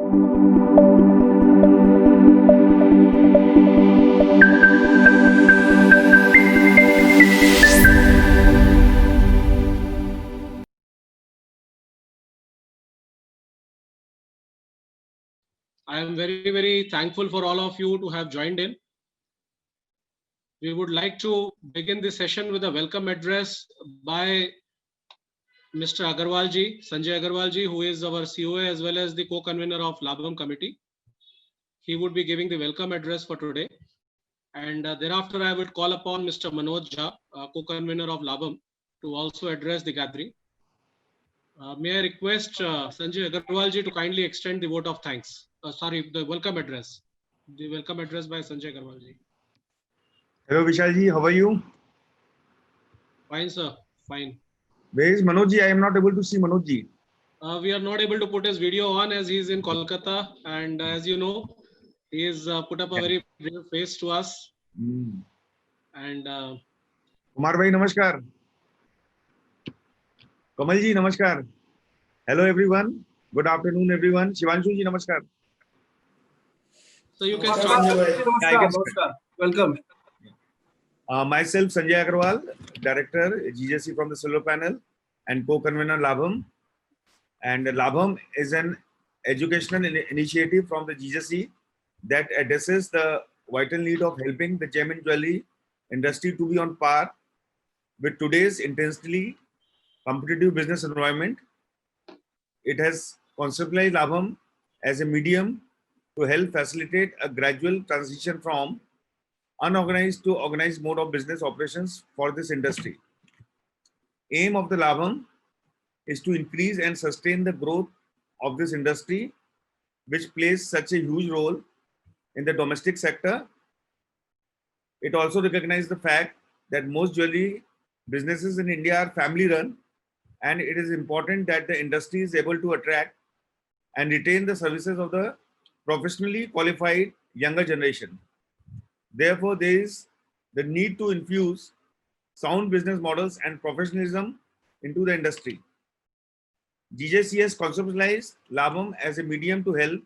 I am very, very thankful for all of you to have joined in. We would like to begin this session with a welcome address by Mr. Agarwal ji, Sanjay Agarwal ji, who is our COA as well as the co-convener of Labham committee. He would be giving the welcome address for today. And thereafter, I would call upon Mr. Manoj Jha, co-convener of Labham, to also address the gathering. May I request Sanjay Agarwal ji to kindly extend the vote of thanks. The welcome address. The welcome address by Sanjay Agarwal ji. Hello Vishal ji, how are you? Fine, sir. Fine. Where is Manoj ji? I am not able to see Manoj ji. We are not able to put his video on as he is in Kolkata, and as you know, he has put up a very brave face to us. And Kumar bhai, namaskar. Kamal ji, namaskar. Hello everyone. Good afternoon everyone. Shivanshu ji, namaskar. So you can start. Namaskar. Welcome. Myself Sanjay Agarwal, Director GJC from the Solar Panel and co-convener Labham. And Labham is an educational initiative from the GJC that addresses the vital need of helping the gem and jewelry industry to be on par with today's intensely competitive business environment. It has conceptualized Labham as a medium to help facilitate a gradual transition from unorganized to organized mode of business operations for this industry. Aim of the Labham is to increase and sustain the growth of this industry, which plays such a huge role in the domestic sector. It also recognizes the fact that most jewelry businesses in India are family run, and it is important that the industry is able to attract and retain the services of the professionally qualified younger generation. Therefore, there is the need to infuse sound business models and professionalism into the industry. GJC has conceptualized Labham as a medium to help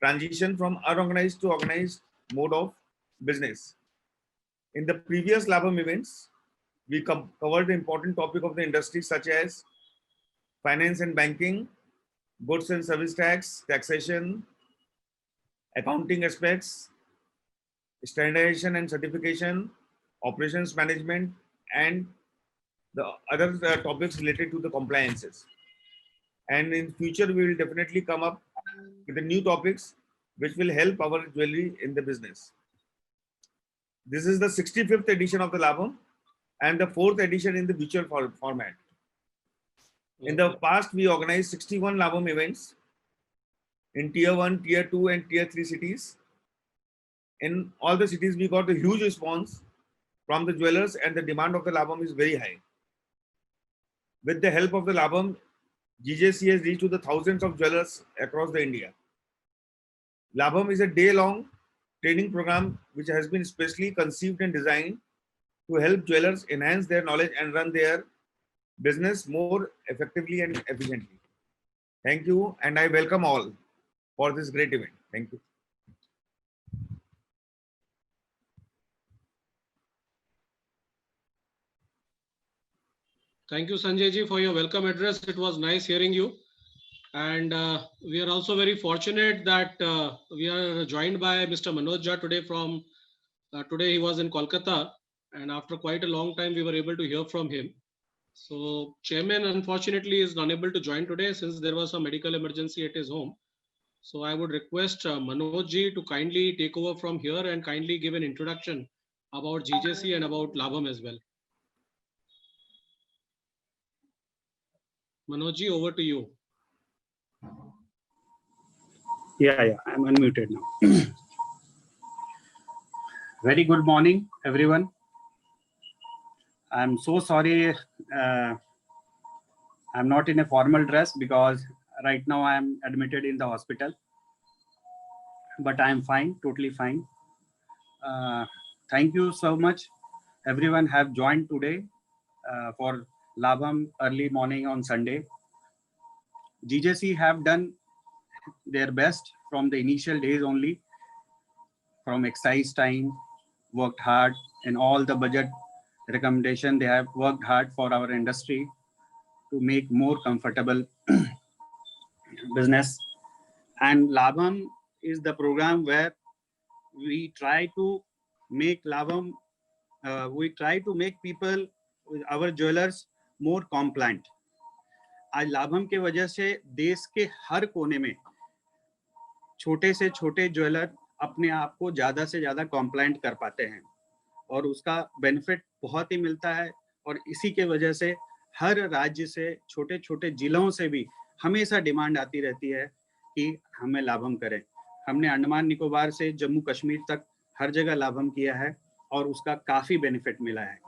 transition from unorganized to organized mode of business. In the previous Labham events, we covered the important topic of the industry such as finance and banking, goods and service tax, taxation, accounting aspects, standardization and certification, operations management, and the other topics related to the compliances. And in future, we will definitely come up with the new topics which will help our jewelry in the business. This is the 65th edition of the Labham and the 4th edition in the virtual format. In the past, we organized 61 Labham events in Tier 1, Tier 2, and Tier 3 cities. In all the cities, we got a huge response from the jewelers, and the demand of the Labham is very high. With the help of the Labham, GJC has reached to the thousands of jewelers across the India. Labham is a day-long training program which has been specially conceived and designed to help jewelers enhance their knowledge and run their business more effectively and efficiently. Thank you, and I welcome all for this great event. Thank you. Thank you, Sanjay ji, for your welcome address. It was nice hearing you. And we are also very fortunate that we are joined by Mr. Manoj Jha today from, today he was in Kolkata, and after quite a long time we were able to hear from him. So Chairman unfortunately is unable to join today since there was a medical emergency at his home. So I would request Manoj ji to kindly take over from here and kindly give an introduction about GJC and about Labham as well. Manoj ji, over to you. Yeah, I'm unmuted now. Very good morning, everyone. I'm so sorry I'm not in a formal dress because right now I'm admitted in the hospital. But I'm fine, totally fine. Thank you so much. Everyone have joined today for Labham early morning on Sunday. GJC have done their best from the initial days only. From excise time, worked hard, and all the budget recommendation, they have worked hard for our industry to make more comfortable business. And Labham is the program where we try to make Labham, we try to make people, our jewelers, more compliant. आज लाभम के वजह से देश के हर कोने में छोटे से छोटे ज्वेलर अपने आप को ज्यादा से ज्यादा कॉम्प्लाइंट कर पाते हैं और उसका बेनिफिट बहुत ही मिलता है। और इसी के वजह से हर राज्य से, छोटे छोटे जिलों से भी हमेशा डिमांड आती रहती है कि हमें लाभम करें। हमने अंडमान निकोबार से जम्मू कश्मीर तक हर जगह लाभम किया है और उसका काफी बेनिफिट मिला है।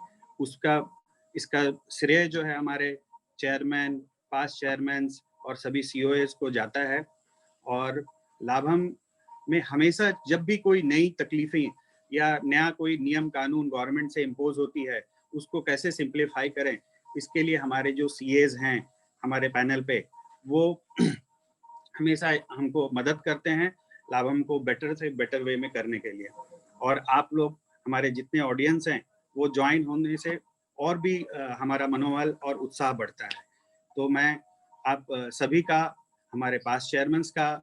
इसका श्रेय जो है हमारे चेयरमैन, पास्ट चेयरमैन और सभी सीओएस को जाता है। और लाभम में हमेशा जब भी कोई नई तकलीफें या नया कोई नियम कानून गवर्नमेंट से इम्पोज होती है, उसको कैसे सिंप्लीफाई करें, इसके लिए हमारे जो सीएस हैं हमारे पैनल पे, वो हमेशा हमको मदद करते हैं लाभम को बेटर से बेटर वे में करने के लिए। और आप लोग हमारे जितने ऑडियंस हैं वो ज्वाइन होने से और भी हमारा मनोबल और उत्साह बढ़ता है। तो मैं आप सभी का, हमारे पास चेयरमैन का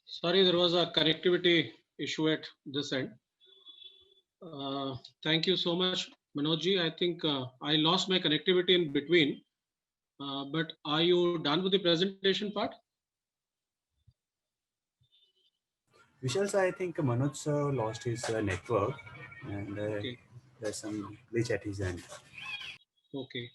Sorry, there was a connectivity issue at this end. Thank you so much, Manojji. I think I lost my connectivity in between, but are you done with the presentation part? Vishal sir, I think Manoj sir lost his network and Okay. there's some glitch at his end. Okay.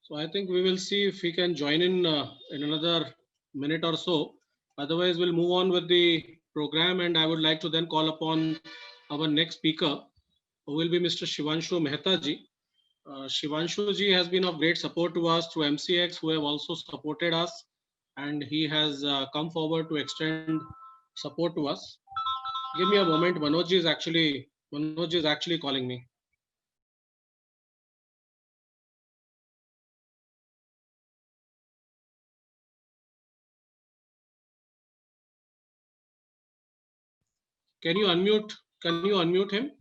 So I think we will see if we can join in another minute or so. Otherwise, we'll move on with the program, and I would like to then call upon our next speaker, who will be Mr. Shivanshu Mehta ji. Shivanshu ji has been of great support to us through MCX, who have also supported us, and he has come forward to extend support to us. Give me a moment. Manoj ji is actually calling me. Can you unmute him?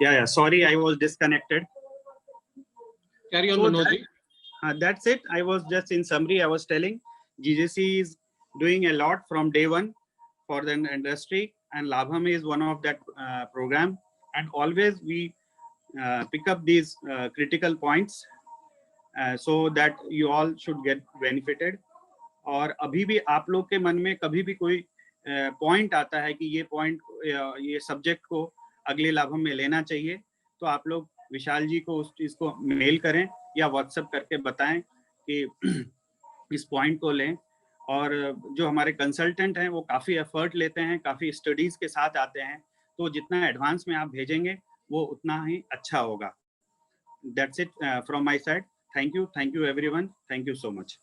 Yeah, sorry, I was disconnected. Carry on, So Manoj ji. That's it. I was just in summary, I was telling GJC is doing a lot from day one for the industry, and Labham is one of that program. And always we pick up these critical points so that you all should get benefited. और अभी भी आप लोग के मन में कभी भी कोई पॉइंट आता है कि ये पॉइंट, ये सब्जेक्ट को अगले लाभम में लेना चाहिए, तो आप लोग विशाल जी को उस चीज को मेल करें या व्हाट्सएप करके बताएं कि इस पॉइंट को लें। और जो हमारे कंसल्टेंट हैं वो काफ़ी एफर्ट लेते हैं, काफ़ी स्टडीज़ के साथ आते हैं, तो जितना एडवांस में आप भेजेंगे वो उतना ही अच्छा होगा। That's it from my side. Thank you everyone, thank you so much.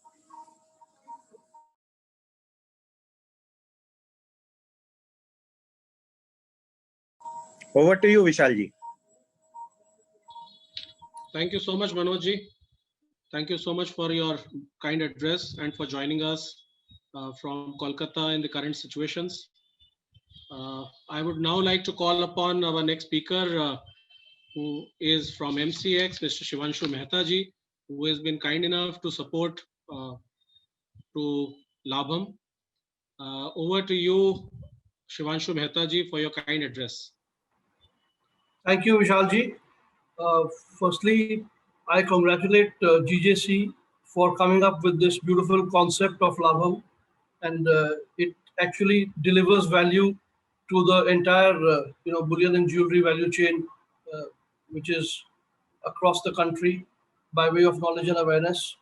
Over to you, Vishal ji. Thank you so much, Manoj ji. Thank you so much for your kind address and for joining us from Kolkata in the current situations. I would now like to call upon our next speaker, who is from MCX, Mr. Shivanshu Mehta ji, who has been kind enough to support to Labham. Over to you, Shivanshu Mehta ji for your kind address. Thank you, Vishalji. Firstly, I congratulate GJC for coming up with this beautiful concept of Labham, and it actually delivers value to the entire, bullion and jewelry value chain, uh, which is across the country by way of knowledge and awareness.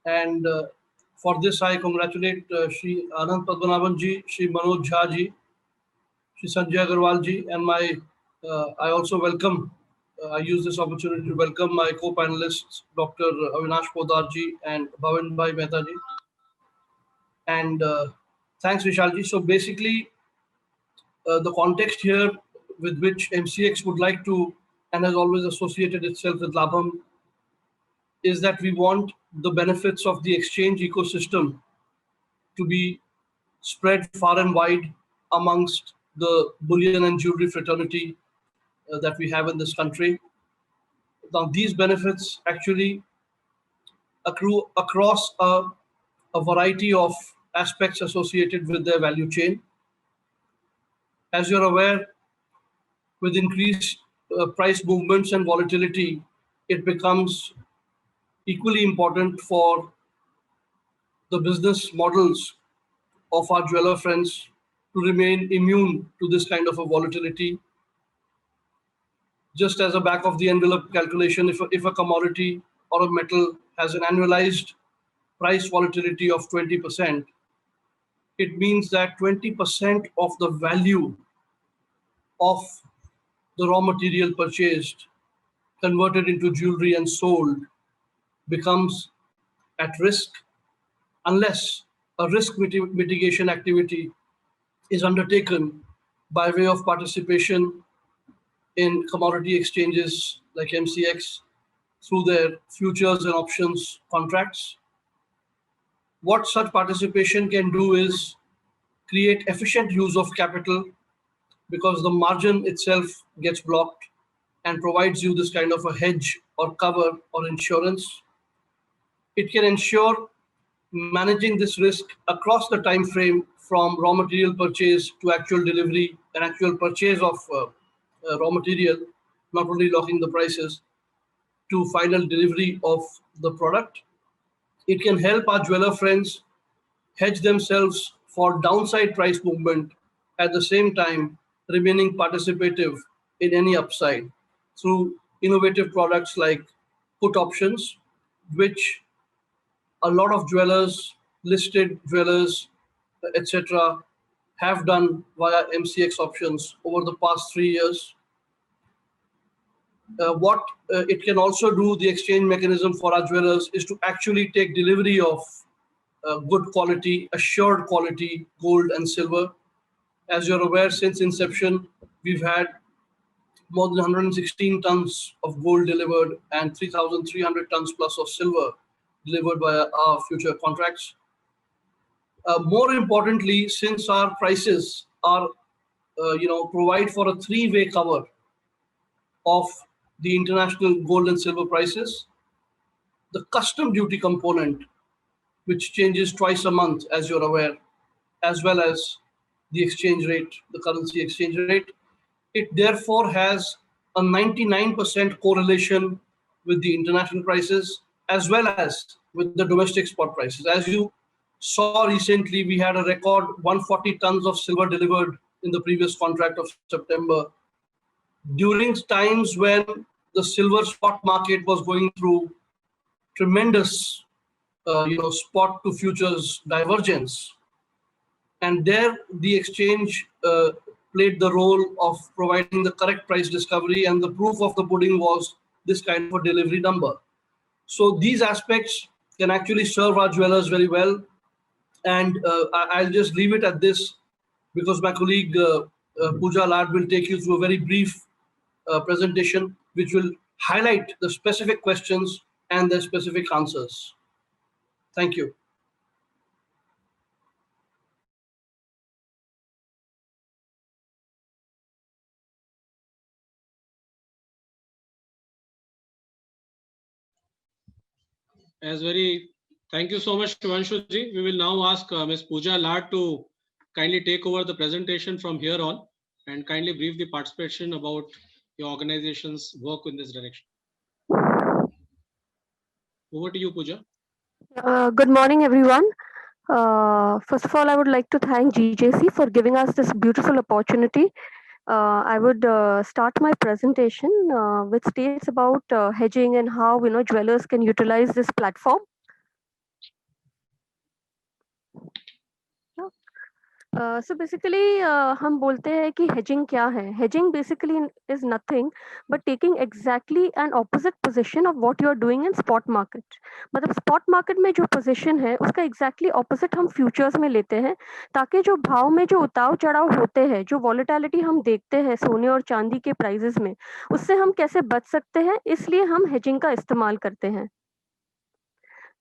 And for this, I congratulate Shri Anand Padmanabhan ji, Shri Manoj Jha ji, Shri Sanjay Agarwal ji, and I also welcome, I use this opportunity to welcome my co-panelists, Dr. Avinash Podar ji and Bhavin Bhai Mehta ji. And thanks, Vishal ji. So basically, the context here with which MCX would like to and has always associated itself with Labham is that we want the benefits of the exchange ecosystem to be spread far and wide amongst the bullion and jewelry fraternity that we have in this country. Now, these benefits actually accrue across a variety of aspects associated with their value chain. As you're aware, with increased price movements and volatility, it becomes equally important for the business models of our jeweler friends to remain immune to this kind of a volatility. Just as a back of the envelope calculation, if a commodity or a metal has an annualized price volatility of 20%, it means that 20% of the value of the raw material purchased, converted into jewelry and sold, becomes at risk unless a risk mitigation activity is undertaken by way of participation in commodity exchanges like MCX through their futures and options contracts. What such participation can do is create efficient use of capital because the margin itself gets blocked and provides you this kind of a hedge or cover or insurance. It can ensure managing this risk across the time frame from raw material purchase to actual delivery and actual purchase of raw material, not only locking the prices, to final delivery of the product. It can help our jeweler friends hedge themselves for downside price movement, at the same time remaining participative in any upside through innovative products like put options, which a lot of jewelers, listed jewelers, etc., have done via MCX options over the past 3 years. What it can also do, the exchange mechanism for our jewelers, is to actually take delivery of good quality, assured quality gold and silver. As you're aware, since inception, we've had more than 116 tons of gold delivered and 3,300 tons plus of silver delivered by our future contracts. More importantly, since our prices are, provide for a three-way cover of the international gold and silver prices, the custom duty component, which changes twice a month, as you're aware, as well as the exchange rate, the currency exchange rate, it therefore has a 99% correlation with the international prices as well as with the domestic spot prices. As you saw recently, we had a record 140 tons of silver delivered in the previous contract of September. During times when the silver spot market was going through tremendous, spot to futures divergence, and there the exchange played the role of providing the correct price discovery, and the proof of the pudding was this kind of a delivery number. So these aspects can actually serve our jewelers very well, and I'll just leave it at this because my colleague Pooja Lad will take you through a very brief presentation which will highlight the specific questions and their specific answers. Thank you. Thank you so much, Shivanshu ji. We will now ask Ms. Pooja Lad to kindly take over the presentation from here on and kindly brief the participation about your organization's work in this direction. Over to you, Pooja. Good morning, everyone. First of all, I would like to thank GJC for giving us this beautiful opportunity. I would start my presentation, which states about hedging and how jewelers can utilize this platform. So basically, हम बोलते हैं कि hedging क्या है? Hedging basically is nothing but taking exactly an opposite position of what you are doing in spot market. मतलब spot market में जो position है, उसका exactly opposite हम futures में लेते हैं, ताकि जो भाव में जो उतार चढ़ाव होते हैं, जो volatility हम देखते हैं सोने और चांदी के prices में, उससे हम कैसे बच सकते हैं, इसलिए हम hedging का इस्तेमाल करते हैं.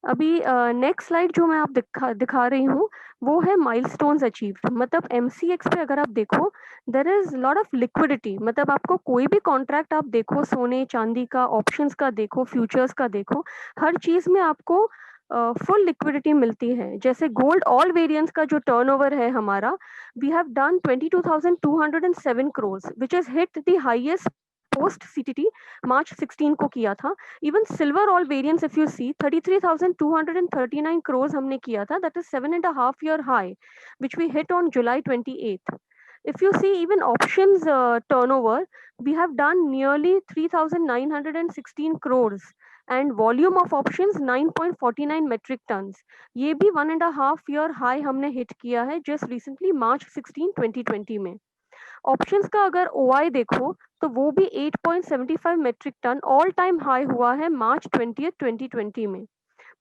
अभी नेक्स्ट स्लाइड जो मैं आप दिखा रही हूँ वो है माइलस्टोन्स अचीव्ड. मतलब MCX पे अगर आप देखो there is lot of liquidity. मतलब आपको कोई भी कॉन्ट्रैक्ट आप देखो, सोने चांदी का, ऑप्शंस का देखो, फ्यूचर्स का देखो, हर चीज में आपको फुल लिक्विडिटी मिलती है. जैसे गोल्ड ऑल वेरिएंट्स का जो टर्नओवर है हमारा, we have done 22,207 crores which is hit the highest post CTT March 16 को किया था. Even silver all variants if you see 33,239 crores हमने किया था. That is 7.5 year high which we hit on July 28th. If you see even options turnover, we have done nearly 3,916 crores and volume of options 9.49 metric tons. ये भी 1.5 year high हमने hit किया है just recently March 16, 2020 में. Options का अगर OI देखो तो वो भी 8.75 metric ton all time high हुआ है मार्च 20, 2020 में.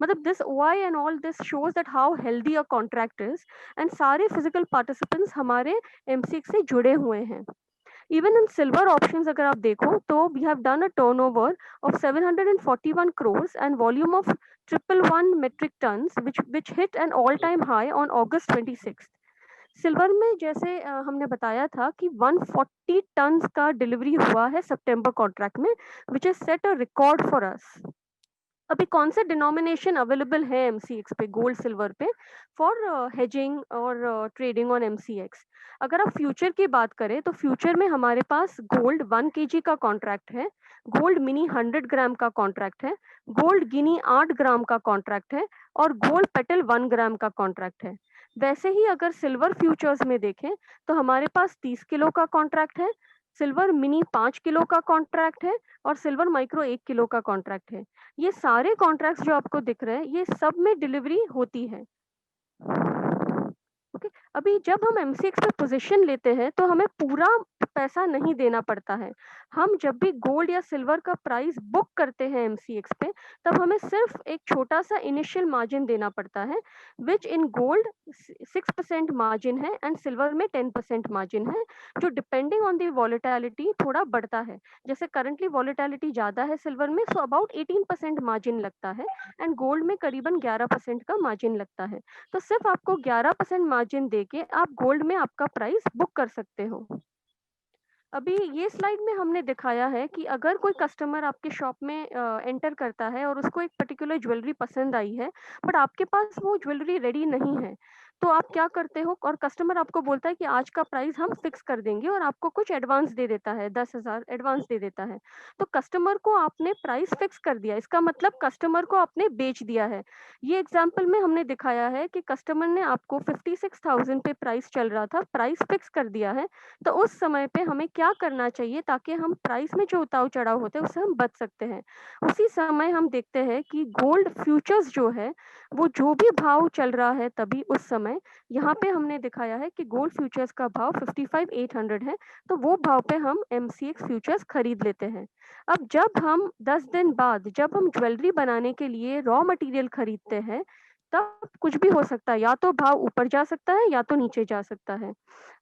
मतलब this OI and all this shows that how healthy a contract is. And सारे फिजिकल पार्टिसिपेंट्स हमारे MCX से जुड़े हुए हैं. Even in silver options अगर आप देखो तो we have done a turnover of 741 crores and volume of 111 metric tons which hit an all time high on August 26th. Silver में जैसे हमने बताया था कि 140 टन्स का डिलीवरी हुआ है सितंबर कॉन्ट्रैक्ट में, which is set a record for us. अभी कौन से डिनोमिनेशन अवेलेबल है MCX पे, गोल्ड सिल्वर पे, फॉर हेजिंग और ट्रेडिंग ऑन MCX? अगर आप फ्यूचर की बात करें तो फ्यूचर में हमारे पास गोल्ड 1 kg का कॉन्ट्रैक्ट है, गोल्ड मिनी 100 ग्राम का कॉन्ट्रैक्ट है, गोल्ड गिनी 8 ग्राम का कॉन्ट्रैक्ट है और गोल्ड पेटल 1 ग्राम का कॉन्ट्रैक्ट है. वैसे ही अगर सिल्वर फ्यूचर्स में देखें तो हमारे पास 30 किलो का कॉन्ट्रैक्ट है, सिल्वर मिनी 5 किलो का कॉन्ट्रैक्ट है और सिल्वर माइक्रो 1 किलो का कॉन्ट्रैक्ट है. ये सारे कॉन्ट्रैक्ट्स जो आपको दिख रहे हैं ये सब में डिलीवरी होती है. ओके, अभी जब हम MCX पे पोजीशन लेते हैं तो हमें पूरा पैसा नहीं देना पड़ता है. हम जब भी गोल्ड या सिल्वर का प्राइस बुक करते हैं MCX पे तब हमें सिर्फ एक छोटा सा इनिशियल मार्जिन देना पड़ता है, विच इन गोल्ड 6% मार्जिन है एंड सिल्वर में 10% मार्जिन है, जो डिपेंडिंग ऑन द वॉलेटिलिटी थोड़ा बढ़ता है. जैसे करंटली वॉलेटिलिटी ज्यादा है सिल्वर में, सो अबाउट 18% मार्जिन लगता है एंड गोल्ड में करीबन 11% का मार्जिन लगता है. तो सिर्फ आपको 11% मार्जिन देके आप गोल्ड में आपका प्राइस बुक कर सकते हो. अभी ये स्लाइड में हमने दिखाया है कि अगर कोई कस्टमर आपके शॉप में एंटर करता है और उसको एक पर्टिकुलर ज्वेलरी पसंद आई है बट आपके पास वो ज्वेलरी रेडी नहीं है, तो आप क्या करते हो? और कस्टमर आपको बोलता है कि आज का प्राइस हम फिक्स कर देंगे और आपको कुछ एडवांस दे देता है, 10,000 एडवांस दे देता है. तो कस्टमर को आपने प्राइस फिक्स कर दिया, इसका मतलब कस्टमर को आपने बेच दिया है. ये एग्जाम्पल में हमने दिखाया है कि कस्टमर ने आपको 56,000 पे प्राइस चल रहा था, प्राइस फिक्स कर दिया है. तो उस समय पे हमें क्या करना चाहिए ताकि हम प्राइस में जो उतार चढ़ाव होते हैं उससे हम बच सकते हैं? उसी समय हम देखते हैं कि गोल्ड फ्यूचर्स जो है वो जो भी भाव चल रहा है तभी उस समय यहाँ पे हमने दिखाया है कि गोल्ड फ्यूचर्स का भाव 55,800 है, तो वो भाव पे हम MCX फ्यूचर्स खरीद लेते हैं. अब जब हम 10 दिन बाद जब हम ज्वेलरी बनाने के लिए रॉ मटेरियल खरीदते हैं तब कुछ भी हो सकता है, या तो भाव ऊपर जा सकता है या तो नीचे जा सकता है.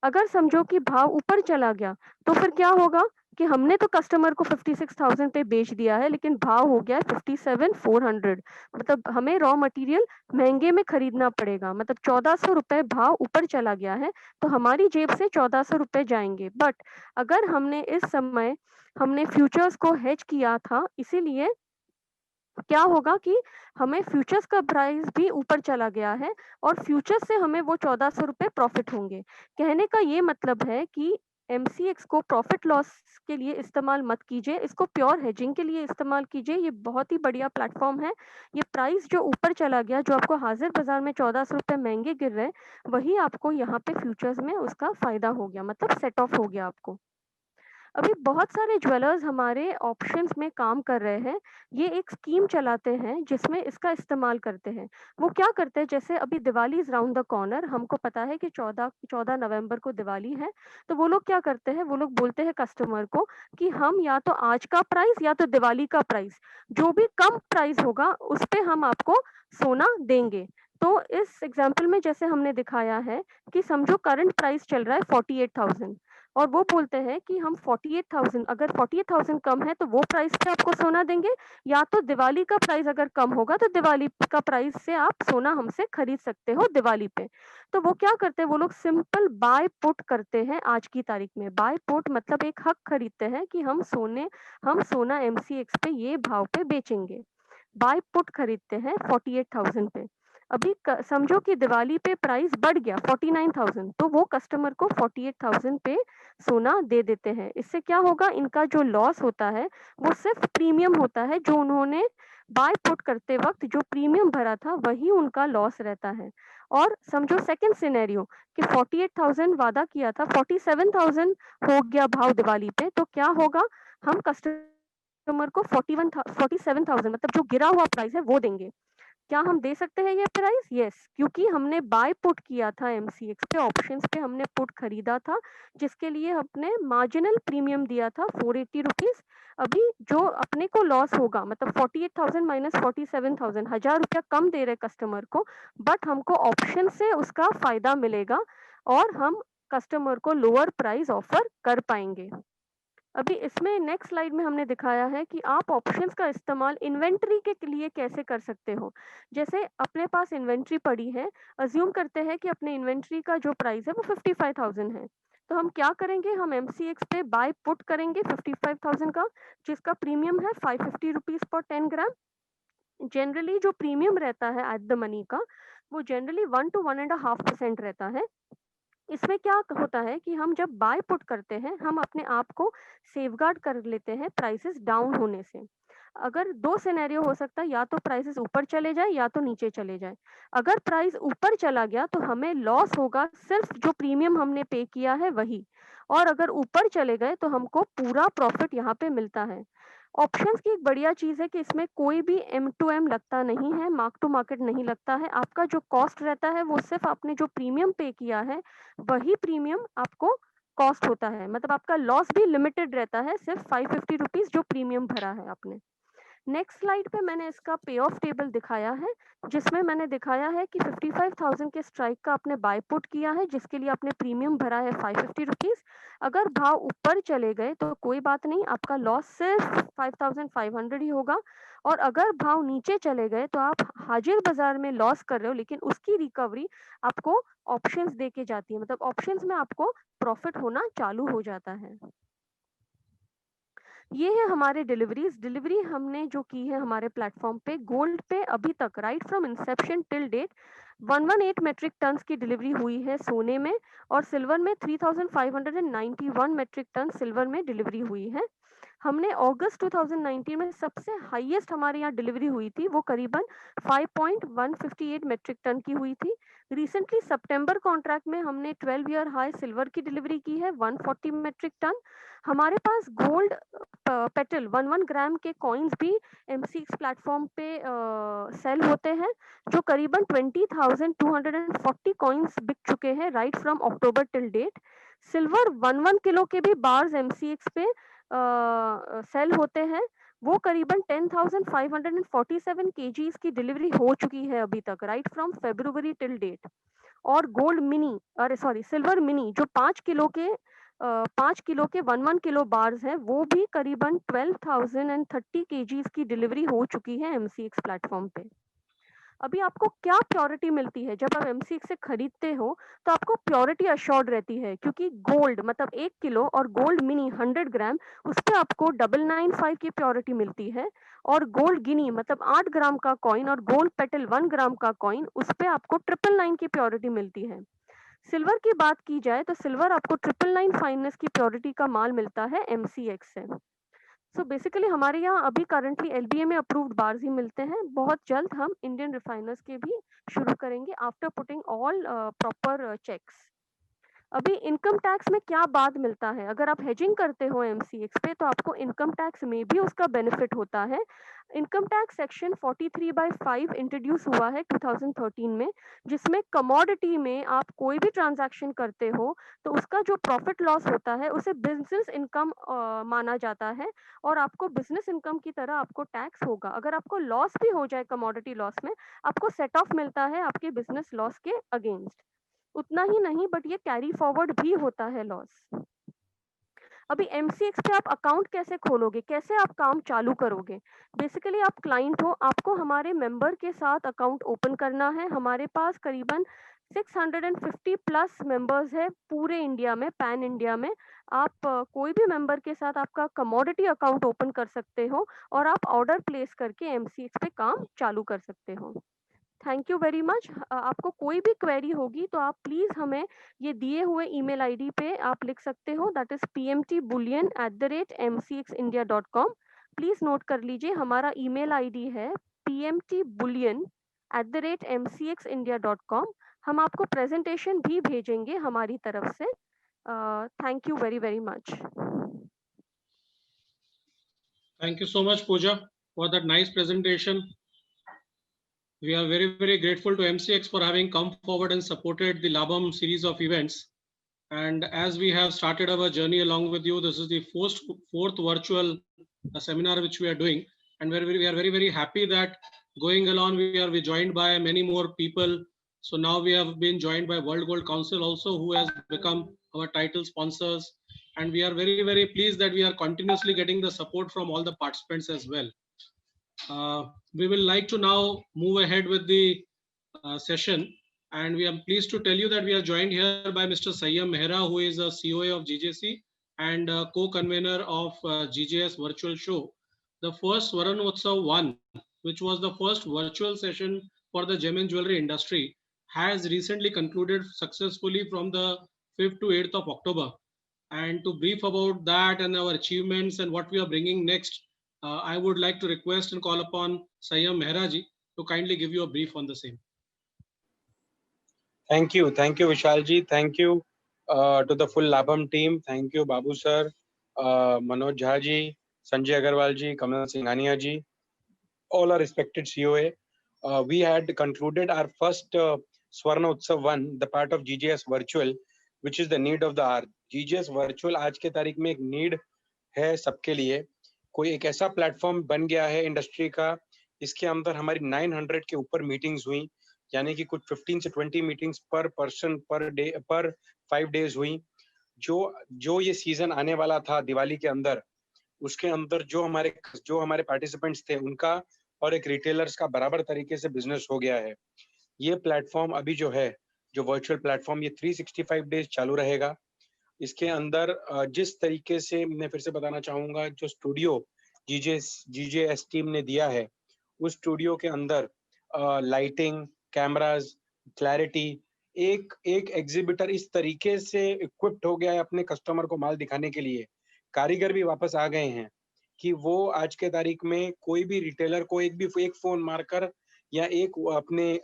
अगर समझो कि भाव ऊपर चला गया तो फिर क्या होगा कि हमने तो कस्टमर को 56,000 पे बेच दिया है लेकिन भाव हो गया है 57,400. मतलब हमें रॉ मटेरियल महंगे में खरीदना पड़ेगा. मतलब 1,400 रुपए भाव ऊपर चला गया है तो हमारी जेब से 1,400 रुपए जाएंगे. बट अगर हमने इस समय हमने फ्यूचर्स को हेज किया था, इसीलिए क्या होगा कि हमें फ्यूचर्स का प्राइस भी ऊपर चला गया है और फ्यूचर्स से हमें वो 1400 रुपए प्रॉफिट होंगे। कहने का ये मतलब है कि एमसीएक्स को प्रॉफिट लॉस के लिए इस्तेमाल मत कीजिए, इसको प्योर हेजिंग के लिए इस्तेमाल कीजिए। ये बहुत ही बढ़िया प्लेटफॉर्म है। ये प्राइस जो ऊपर चला गया, जो आपको हाजिर बाजार में 1400 रुपए महंगे गिर रहे हैं, वही आपको यहाँ पे फ्यूचर्स में उसका फायदा हो गया, मतलब सेट ऑफ हो गया आपको। अभी बहुत सारे ज्वेलर्स हमारे ऑप्शंस में काम कर रहे हैं। ये एक स्कीम चलाते हैं जिसमें इसका इस्तेमाल करते हैं। वो क्या करते हैं, जैसे अभी Diwali is round the corner, हमको पता है कि 14 नवंबर को दिवाली है। तो वो लोग क्या करते हैं, वो लोग बोलते हैं कस्टमर को कि हम या तो आज का प्राइस या तो दिवाली का प्राइस, जो भी कम प्राइस होगा उस पे हम आपको सोना देंगे। तो इस एग्जाम्पल में जैसे हमने दिखाया है कि समझो करंट प्राइस चल रहा है 48,000 और वो बोलते हैं कि हम 48,000, अगर 48,000 कम है तो वो प्राइस पे आपको सोना देंगे, या तो दिवाली का प्राइस अगर कम होगा तो दिवाली का प्राइस से आप सोना हमसे खरीद सकते हो दिवाली पे। तो वो क्या करते हैं, वो लोग सिंपल बाय पुट करते हैं। आज की तारीख में बाय पुट मतलब एक हक खरीदते हैं कि हम सोना एमसीएक्स पे ये भाव पे बेचेंगे। बाय पुट खरीदते हैं 48,000 पे। अभी समझो कि दिवाली पे प्राइस बढ़ गया 49,000, तो वो कस्टमर को 48,000 पे सोना दे देते हैं। इससे क्या होगा, इनका जो लॉस होता है वो सिर्फ प्रीमियम होता है, जो उन्होंने बाय पुट करते वक्त जो प्रीमियम भरा था वही उनका लॉस रहता है। और समझो सेकंड सिनेरियो कि 48,000 वादा किया था, 47,000 हो गया भाव दिवाली पे, तो क्या होगा, हम कस्टमर को 47,000 मतलब जो गिरा हुआ प्राइस है वो देंगे। क्या हम दे सकते हैं ये प्राइस? यस, क्योंकि हमने बाय पुट किया था एमसीएक्स पे, ऑप्शंस पे हमने पुट खरीदा था, जिसके लिए हमने मार्जिनल प्रीमियम दिया था 480 रुपीज। अभी जो अपने को लॉस होगा, मतलब 48,000 माइनस 47,000, 1,000 रुपया कम दे रहे कस्टमर को, बट हमको ऑप्शन से उसका फायदा मिलेगा और हम कस्टमर को लोअर प्राइस ऑफर कर पाएंगे। अभी इसमें नेक्स्ट स्लाइड में हमने दिखाया है कि आप ऑप्शंस का इस्तेमाल इन्वेंट्री के लिए कैसे कर सकते हो। जैसे अपने पास इन्वेंट्री पड़ी है, अज्यूम करते हैं कि अपने इन्वेंट्री का जो प्राइस है वो 55,000 है, तो हम क्या करेंगे, हम एमसीएक्स पे बाय पुट करेंगे 55,000 का, जिसका प्रीमियम है 550 रुपीज पर 10 ग्राम। जनरली जो प्रीमियम रहता है एट द मनी का, वो जनरली 1 to 1.5% रहता है। इसमें क्या होता है कि हम जब बाय पुट करते हैं, हम अपने आप को सेफगार्ड कर लेते हैं प्राइसेस डाउन होने से। अगर दो सिनेरियो हो सकता है, या तो प्राइसेस ऊपर चले जाए या तो नीचे चले जाए। अगर प्राइस ऊपर चला गया तो हमें लॉस होगा सिर्फ जो प्रीमियम हमने पे किया है वही, और अगर ऊपर चले गए तो हमको पूरा प्रॉफिट यहाँ पे मिलता है। ऑप्शंस की एक बढ़िया चीज है कि इसमें कोई भी एम टू एम लगता नहीं है, मार्क टू मार्केट नहीं लगता है। आपका जो कॉस्ट रहता है वो सिर्फ आपने जो प्रीमियम पे किया है वही प्रीमियम आपको कॉस्ट होता है, मतलब आपका लॉस भी लिमिटेड रहता है, सिर्फ 550 रुपीज जो प्रीमियम भरा है आपने। नेक्स्ट स्लाइड पे मैंने इसका पे ऑफ टेबल दिखाया है, जिसमें मैंने दिखाया है कि 55,000 के स्ट्राइक का आपने बाय पुट किया है, जिसके लिए आपने प्रीमियम भरा है 550 रुपीज। अगर भाव ऊपर चले गए तो कोई बात नहीं, आपका लॉस सिर्फ 5,500 ही होगा। और अगर भाव नीचे चले गए तो आप हाजिर बाजार में लॉस कर रहे हो, लेकिन उसकी रिकवरी आपको ऑप्शंस दे के जाती है, मतलब ऑप्शंस में आपको प्रॉफिट होना चालू हो जाता है। ये है हमारे डिलीवरी हमने जो की है हमारे प्लेटफॉर्म पे। गोल्ड पे अभी तक right from inception till date 118 metric tons की डिलीवरी हुई है सोने में, और सिल्वर में 3,591 मेट्रिक टन सिल्वर में डिलीवरी हुई है। हमने अगस्त 2019 में सबसे हाईएस्ट हमारे यहाँ डिलीवरी हुई थी, वो करीबन 5.158 मेट्रिक टन की हुई थी। रिसेंटली सितंबर कॉन्ट्रैक्ट में हमने 12 ईयर हाई सिल्वर की डिलीवरी की है 140 मेट्रिक टन। हमारे पास गोल्ड पेटल 1 ग्राम के कॉइन्स भी एमसीएक्स प्लेटफॉर्म पे सेल होते हैं, जो करीबन 20,240 कॉइन्स बिक चुके हैं right from October till date. Silver 1 kilo के भी बार्स एमसीएक्स पे सेल होते हैं, वो करीबन 10,547 केजीज की डिलीवरी हो चुकी है अभी तक right from February till date. और गोल्ड मिनी, अरे सॉरी सिल्वर मिनी जो 5 किलो के 1 किलो बार्स हैं, वो भी करीबन 12,030 केजीज की डिलीवरी हो चुकी है एमसीएक्स प्लेटफॉर्म पे। अभी आपको क्या प्योरिटी मिलती है जब आप MCX से खरीदते हो, तो आपको प्योरिटी अश्योर्ड रहती है, क्योंकि गोल्ड मतलब 1 किलो और गोल्ड मिनी 100 ग्राम उस पे आपको 995 की प्योरिटी मिलती है, और गोल्ड गिनी मतलब 8 ग्राम का कॉइन और गोल्ड पेटल 1 ग्राम का कॉइन उस पे आपको 999 की प्योरिटी मिलती है। सिल्वर की बात की जाए तो सिल्वर आपको 999 फाइननेस की प्योरिटी का माल मिलता है MCX से। सो बेसिकली हमारे यहाँ अभी करंटली LBA में अप्रूव्ड बार्स ही मिलते हैं। बहुत जल्द हम इंडियन रिफाइनर्स के भी शुरू करेंगे after putting all proper checks. अभी इनकम टैक्स में क्या बात मिलता है, अगर आप हेजिंग करते हो MCX पे तो आपको इनकम टैक्स में भी उसका बेनिफिट होता है। इनकम टैक्स सेक्शन 43/5 इंट्रोड्यूस हुआ है 2013 में, जिसमें कमोडिटी में आप कोई भी ट्रांजैक्शन करते हो तो उसका जो प्रॉफिट लॉस होता है उसे बिजनेस इनकम माना जाता है, और आपको बिजनेस इनकम की तरह आपको टैक्स होगा। अगर आपको लॉस भी हो जाए कमोडिटी लॉस में, आपको सेट ऑफ मिलता है आपके बिजनेस लॉस के अगेंस्ट। उतना ही नहीं बट ये कैरी फॉरवर्ड भी होता है लॉस। अभी MCX पे आप अकाउंट कैसे खोलोगे, कैसे आप काम चालू करोगे? बेसिकली आप क्लाइंट हो, आपको हमारे मेंबर के साथ अकाउंट ओपन करना है। हमारे पास करीबन 650 प्लस मेंबर्स है पूरे इंडिया में, पैन इंडिया में। आप कोई भी मेंबर के साथ आपका कमोडिटी अकाउंट ओपन कर सकते हो और आप ऑर्डर प्लेस करके MCX पे काम चालू कर सकते हो। Thank you very much. आपको कोई भी क्वेरी होगी तो आप प्लीज हमें ये दिए हुए ईमेल आईडी पे आप लिख सकते हो, that is pmtbullion@mcxindia.com। Please note कर लीजिए, हमारा ईमेल आईडी है pmtbullion@mcxindia.com। हम आपको प्रेजेंटेशन भी भेजेंगे हमारी तरफ से। Thank you very very much. Thank you so much, Pooja, for that nice presentation. We are very, very grateful to MCX for having come forward and supported the Labam series of events. And as we have started our journey along with you, this is the fourth virtual seminar which we are doing. And we are very, very happy that going along, we are joined by many more people. So now we have been joined by World Gold Council also, who has become our title sponsors. And we are very, very pleased that we are continuously getting the support from all the participants as well. We will like to now move ahead with the session, and we are pleased to tell you that we are joined here by Mr. Sayyam Mehra, who is a COA of GJC and co-convener of GJS Virtual Show. The first Swaranotsav 1, which was the first virtual session for the gem and jewelry industry, has recently concluded successfully from the 5th to 8th of October. And to brief about that and our achievements and what we are bringing next, I would like to request and call upon Sayyam Mehra ji to kindly give you a brief on the same. Thank you, Vishal ji. Thank you to the full Labam team. Thank you, Babu sir, Manoj Jha ji, Sanjay Agarwal ji, Kamal Singhania ji, all our respected COA. We had concluded our first Swarna Utsav 1, the part of GJS Virtual, which is the need of the hour. GJS Virtual आज के तारीख में एक need है सबके लिए। कोई एक ऐसा प्लेटफॉर्म बन गया है इंडस्ट्री का, इसके अंदर हमारी 900 के ऊपर मीटिंग्स हुई, यानी कि कुछ 15 से 20 मीटिंग्स पर पर्सन पर डे पर 5 डेज हुई। जो ये सीजन आने वाला था दिवाली के अंदर, उसके अंदर जो हमारे पार्टिसिपेंट्स थे उनका और एक रिटेलर्स का बराबर तरीके से बिजनेस हो गया है। ये प्लेटफॉर्म अभी जो है, जो वर्चुअल प्लेटफॉर्म, ये 365 डेज चालू रहेगा। इसके अंदर जिस तरीके से मैं फिर से बताना चाहूंगा, जो स्टूडियो जीजेएस टीम ने दिया है, उस स्टूडियो के अंदर लाइटिंग, कैमरास, क्लैरिटी, एक एग्जिबिटर इस तरीके से इक्विप्ड हो गया है अपने कस्टमर को माल दिखाने के लिए। कारीगर भी वापस आ गए हैं कि वो आज के तारीख में कोई भी रिटेलर को एक फोन मारकर या एक अपने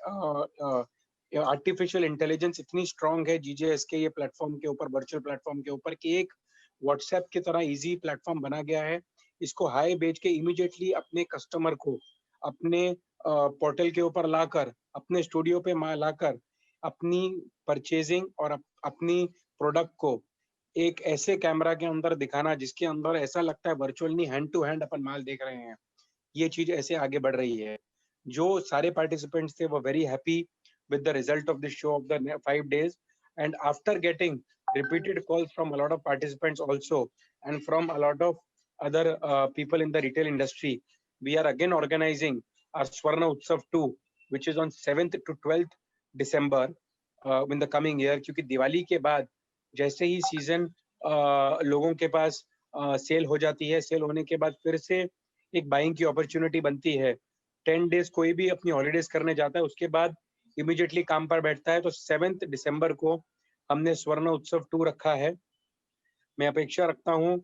आर्टिफिशियल इंटेलिजेंस इतनी स्ट्रांग है जीजेएस के ये प्लेटफॉर्म के ऊपर, वर्चुअल प्लेटफॉर्म के ऊपर, कि एक व्हाट्सएप की तरह इजी प्लेटफॉर्म बना गया है। इसको हाई बेच के इमीडिएटली अपने कस्टमर को अपने पोर्टल के ऊपर लाकर, अपने स्टूडियो पे लाकर अपनी परचेजिंग और अपनी प्रोडक्ट को एक ऐसे कैमरा के अंदर दिखाना जिसके अंदर ऐसा लगता है वर्चुअल नहीं, हैंड टू हैंड अपन माल देख रहे हैं। ये चीज ऐसे आगे बढ़ रही है। जो सारे पार्टिसिपेंट्स थे वो very happy with the result of the show of the 5 days, and after getting repeated calls from a lot of participants also and from a lot of other people in the retail industry, we are again organizing our Swarna Utsav 2 which is on 7th to 12th December in the coming year, क्योंकि दिवाली के बाद जैसे ही season लोगों के पास cell हो जाती है, cell होने के बाद फिर से एक बाइंग की अपॉर्चुनिटी बनती है। 10 डेज कोई भी अपनी हॉलीडेज करने जाता है, उसके बाद इमीडिएटली काम पर बैठता है। तो 7 दिसंबर को हमने स्वर्ण उत्सव 2 रखा है। मैं अपेक्षा रखता हूँ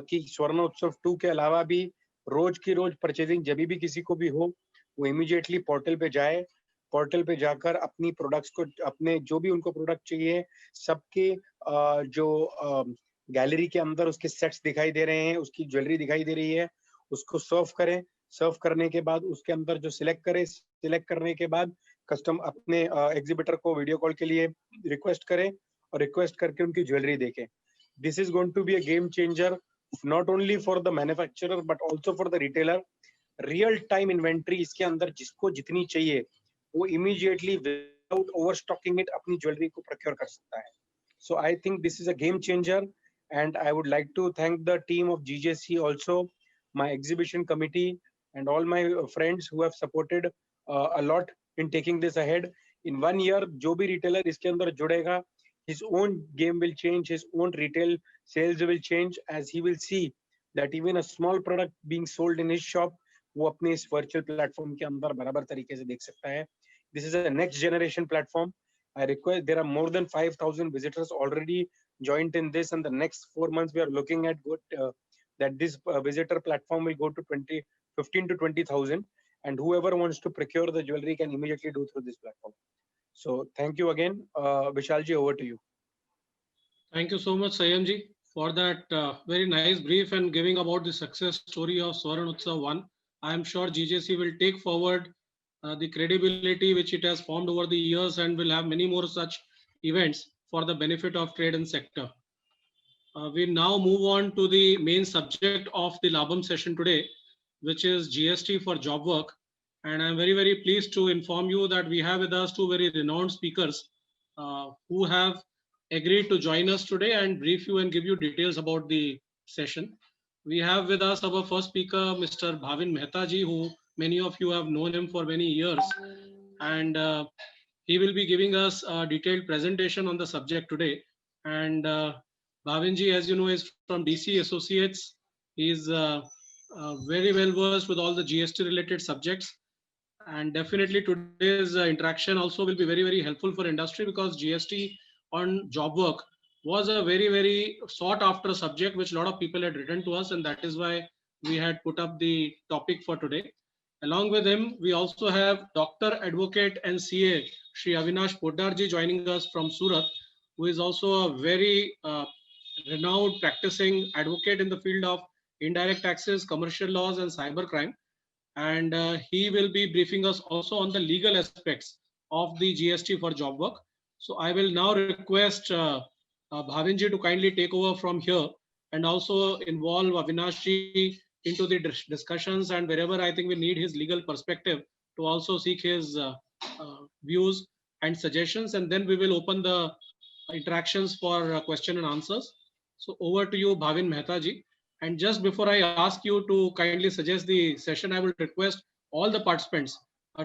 कि स्वर्ण उत्सव 2 के अलावा भी रोज की रोज परचेजिंग जब भी किसी को भी हो, वो इमीडिएटली पोर्टल पे जाए, पोर्टल पे जाकर अपनी प्रोडक्ट्स को, अपने जो भी उनको प्रोडक्ट चाहिए, सबके जो गैलरी के अंदर उसके सेट्स दिखाई दे रहे हैं, उसकी ज्वेलरी दिखाई दे रही है, उसको सर्व करें। सर्व करने के बाद उसके अंदर जो सिलेक्ट करें, सिलेक्ट करने के बाद कस्टम अपने एग्जीबिटर को वीडियो कॉल के लिए रिक्वेस्ट करें और रिक्वेस्ट करके उनकी ज्वेलरी देखें। This is going to be a game changer, not only for the manufacturer but also for the retailer. Real time inventory इसके अंदर जिसको जितनी चाहिए वो इमीडिएटली विदाउट ओवरस्टॉकिंग इट अपनी ज्वेलरी को प्रोक्योर कर सकता है। So I think this is a game changer and I would like to thank the team of GJC also, my exhibition committee and all my friends who have supported a lot in taking this ahead. In 1 year जो भी retailer इसके अंदर जुड़ेगा, his own game will change, his own retail sales will change as he will see that even a small product being sold in his shop वो अपने इस virtual platform के अंदर बराबर तरीके से देख सकता है। This is a next generation platform. I request, there are more than 5,000 visitors already joined in this, and the next 4 months we are looking at that this visitor platform will go to 15 to 20,000, and whoever wants to procure the jewelry can immediately do through this platform. So thank you again. Vishalji, over to you. Thank you so much, Sayamji, for that very nice brief and giving about the success story of Swaran Utsav 1. I am sure GJC will take forward the credibility which it has formed over the years and will have many more such events for the benefit of trade and sector. We now move on to the main subject of the Labam session today, which is GST for job work. And I'm very, very pleased to inform you that we have with us two very renowned speakers who have agreed to join us today and brief you and give you details about the session. We have with us our first speaker, Mr. Bhavin Mehta ji, who many of you have known him for many years. And he will be giving us a detailed presentation on the subject today. And Bhavin ji, as you know, is from DC Associates. He is very well versed with all the GST related subjects. And definitely today's interaction also will be very, very helpful for industry, because GST on job work was a very, very sought after subject which a lot of people had written to us, and that is why we had put up the topic for today. Along with him, we also have Dr. Advocate and CA Shri Avinash Poddar ji joining us from Surat, who is also a very renowned practicing advocate in the field of indirect taxes, commercial laws, and cybercrime. And he will be briefing us also on the legal aspects of the GST for job work. So I will now request Bhavin ji to kindly take over from here and also involve Avinash ji into the discussions, and wherever I think we need his legal perspective to also seek his views and suggestions, and then we will open the interactions for question and answers. So over to you, Bhavin Mehta ji. And just before I ask you to kindly suggest the session, I will request all the participants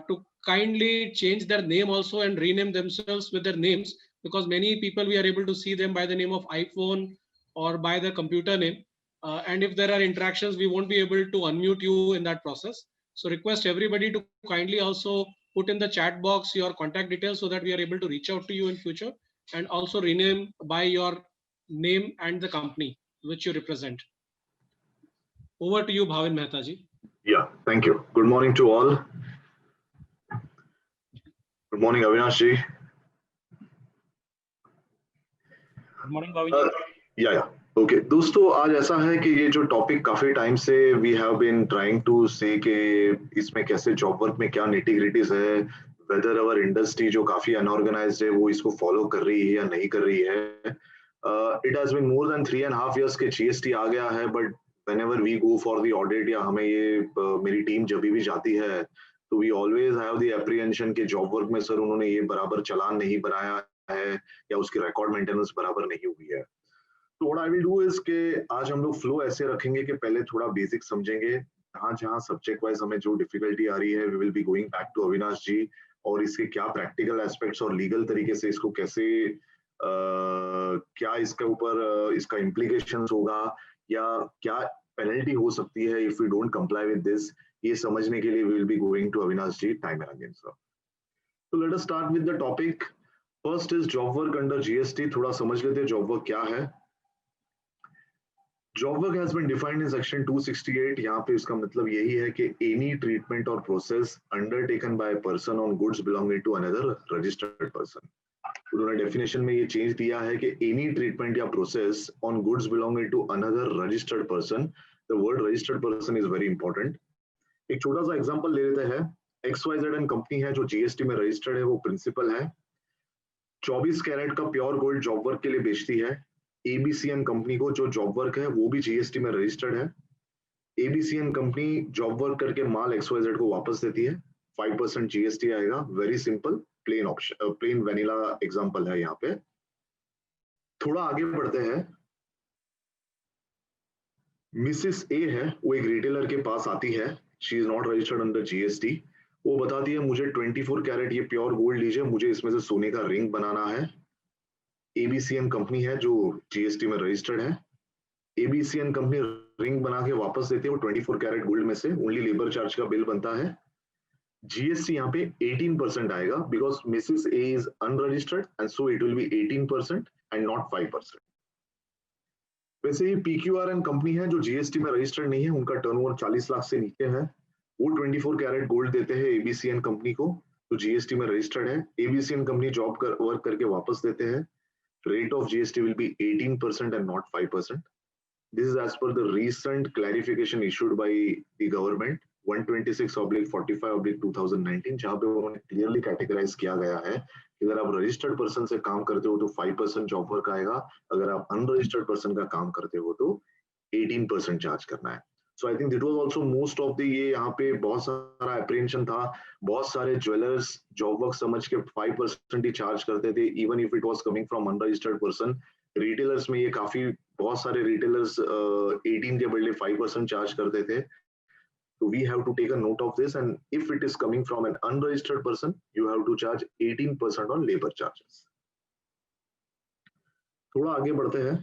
to kindly change their name also and rename themselves with their names, because many people we are able to see them by the name of iPhone or by their computer name. And if there are interactions, we won't be able to unmute you in that process. So request everybody to kindly also put in the chat box your contact details so that we are able to reach out to you in future, and also rename by your name and the company which you represent. Over to you, Bhavin Mehta ji. Yeah, thank you. Good morning to all. Good morning, Avinash ji. Good morning, Bhavin. Yeah. Okay. दोस्तों, आज ऐसा है कि ये जो topic काफी time से we have been trying to say कि इसमें कैसे जॉब वर्क में क्या nitty-gritties है, whether our industry जो काफी unorganized है वो इसको follow कर रही है या नहीं कर रही है. It has been more than 3.5 years के GST आ गया है, but whenever we go for the audit या हमें ये मेरी टीम जब भी जाती है तो we always have the apprehension कि जॉब वर्क में सर उन्होंने ये बराबर चालान नहीं बनाया है या उसकी रिकॉर्ड मेंटेनेंस बराबर नहीं हुई है. तो what I will do is कि आज हम लोग फ्लो ऐसे रखेंगे कि पहले थोड़ा बेसिक समझेंगे, जहाँ सब्जेक्ट वाइज हमें जो डिफिकल्टी आ रही है, we will be going back to Avinash ji, और इसके क्या प्रैक्टिकल एस्पेक्ट्स और लीगल तरीके से इसको कैसे क्या इसके ऊपर इसका इम्प्लीकेशंस होगा या क्या पेनल्टी हो सकती है if we don't comply with this, ये समझने के लिए we will be going to Avinash ji time and again sir. So let us start with the topic. First is job work under GST. थोड़ा समझ लेते हैं job work क्या है। Job work has been defined in section 268. यहाँ पे इसका मतलब यही है कि any treatment or process undertaken by a person on goods belonging to another registered person. उन्होंने definition में ये change दिया है कि any treatment या process on goods belonging to another registered person. The word registered person is very important. एक छोटा सा example ले लेते हैं। XYZ कंपनी है जो जीएसटी में रजिस्टर्ड है, वो प्रिंसिपल है, 24 कैरेट का प्योर गोल्ड जॉब वर्क के लिए बेचती है। एबीसीएन कंपनी को जो जॉब वर्क है वो भी जीएसटी में रजिस्टर्ड है। एबीसीएन कंपनी जॉब वर्क करके माल XYZ को वापस देती है, 5% जीएसटी आएगा। Very simple plain option, plain vanilla example है यहाँ पे। थोड़ा आगे बढ़ते हैं। मिसेस ए है, वो एक रिटेलर के पास आती है, she is not registered under GST. वो बताती है मुझे 24 कैरेट ये प्योर गोल्ड लीजिए, मुझे इसमें से सोने का रिंग बनाना है। एबीसीएन कंपनी है जो जीएसटी में रजिस्टर्ड है। एबीसीएन कंपनी रिंग बना के वापस देती है, वो 24 कैरेट गोल्ड में से ओनली लेबर चार्ज का बिल बनता है। जीएसटी यहाँ पे 18% आएगा because Mrs A is unregistered and so it will be 18% and not 5%। वैसे ही पीक्यूआरएन कंपनी है जो जीएसटी में रजिस्टर्ड नहीं है, उनका टर्नओवर 40 लाख से नीचे है, वो 24 कैरेट गोल्ड देते हैं एबीसीएन कंपनी को, तो जीएसटी में रजिस्टर्ड है। एबीसीएन कंपनी जॉब वर्क करके वापस देते हैं, rate of GST will be 18% and not 5%। This is as per the recent clarification issued by the government 126/45/2019, जहां पे उन्होंने क्लियरली कैटेगराइज किया गया है कि अगर आप रजिस्टर्ड पर्सन से काम करते हो तो 5% जॉब वर्क आएगा, अगर आप अनरजिस्टर्ड पर्सन का काम करते हो तो 18% चार्ज करना है। So I think that was also most of the ये यहाँ पे बहुत सारा apprehension था, बहुत सारे ज्वेलर्स जॉब वर्क समझ के 5% ही चार्ज करते थे, even if it was coming from unregistered person। Retailers में ये काफी बहुत सारे रिटेलर्स 18 के बदले 5% चार्ज करते थे। So we have to take a note of this, and if it is coming from an unregistered person, you have to charge 18% on labor charges। थोड़ा आगे बढ़ते हैं।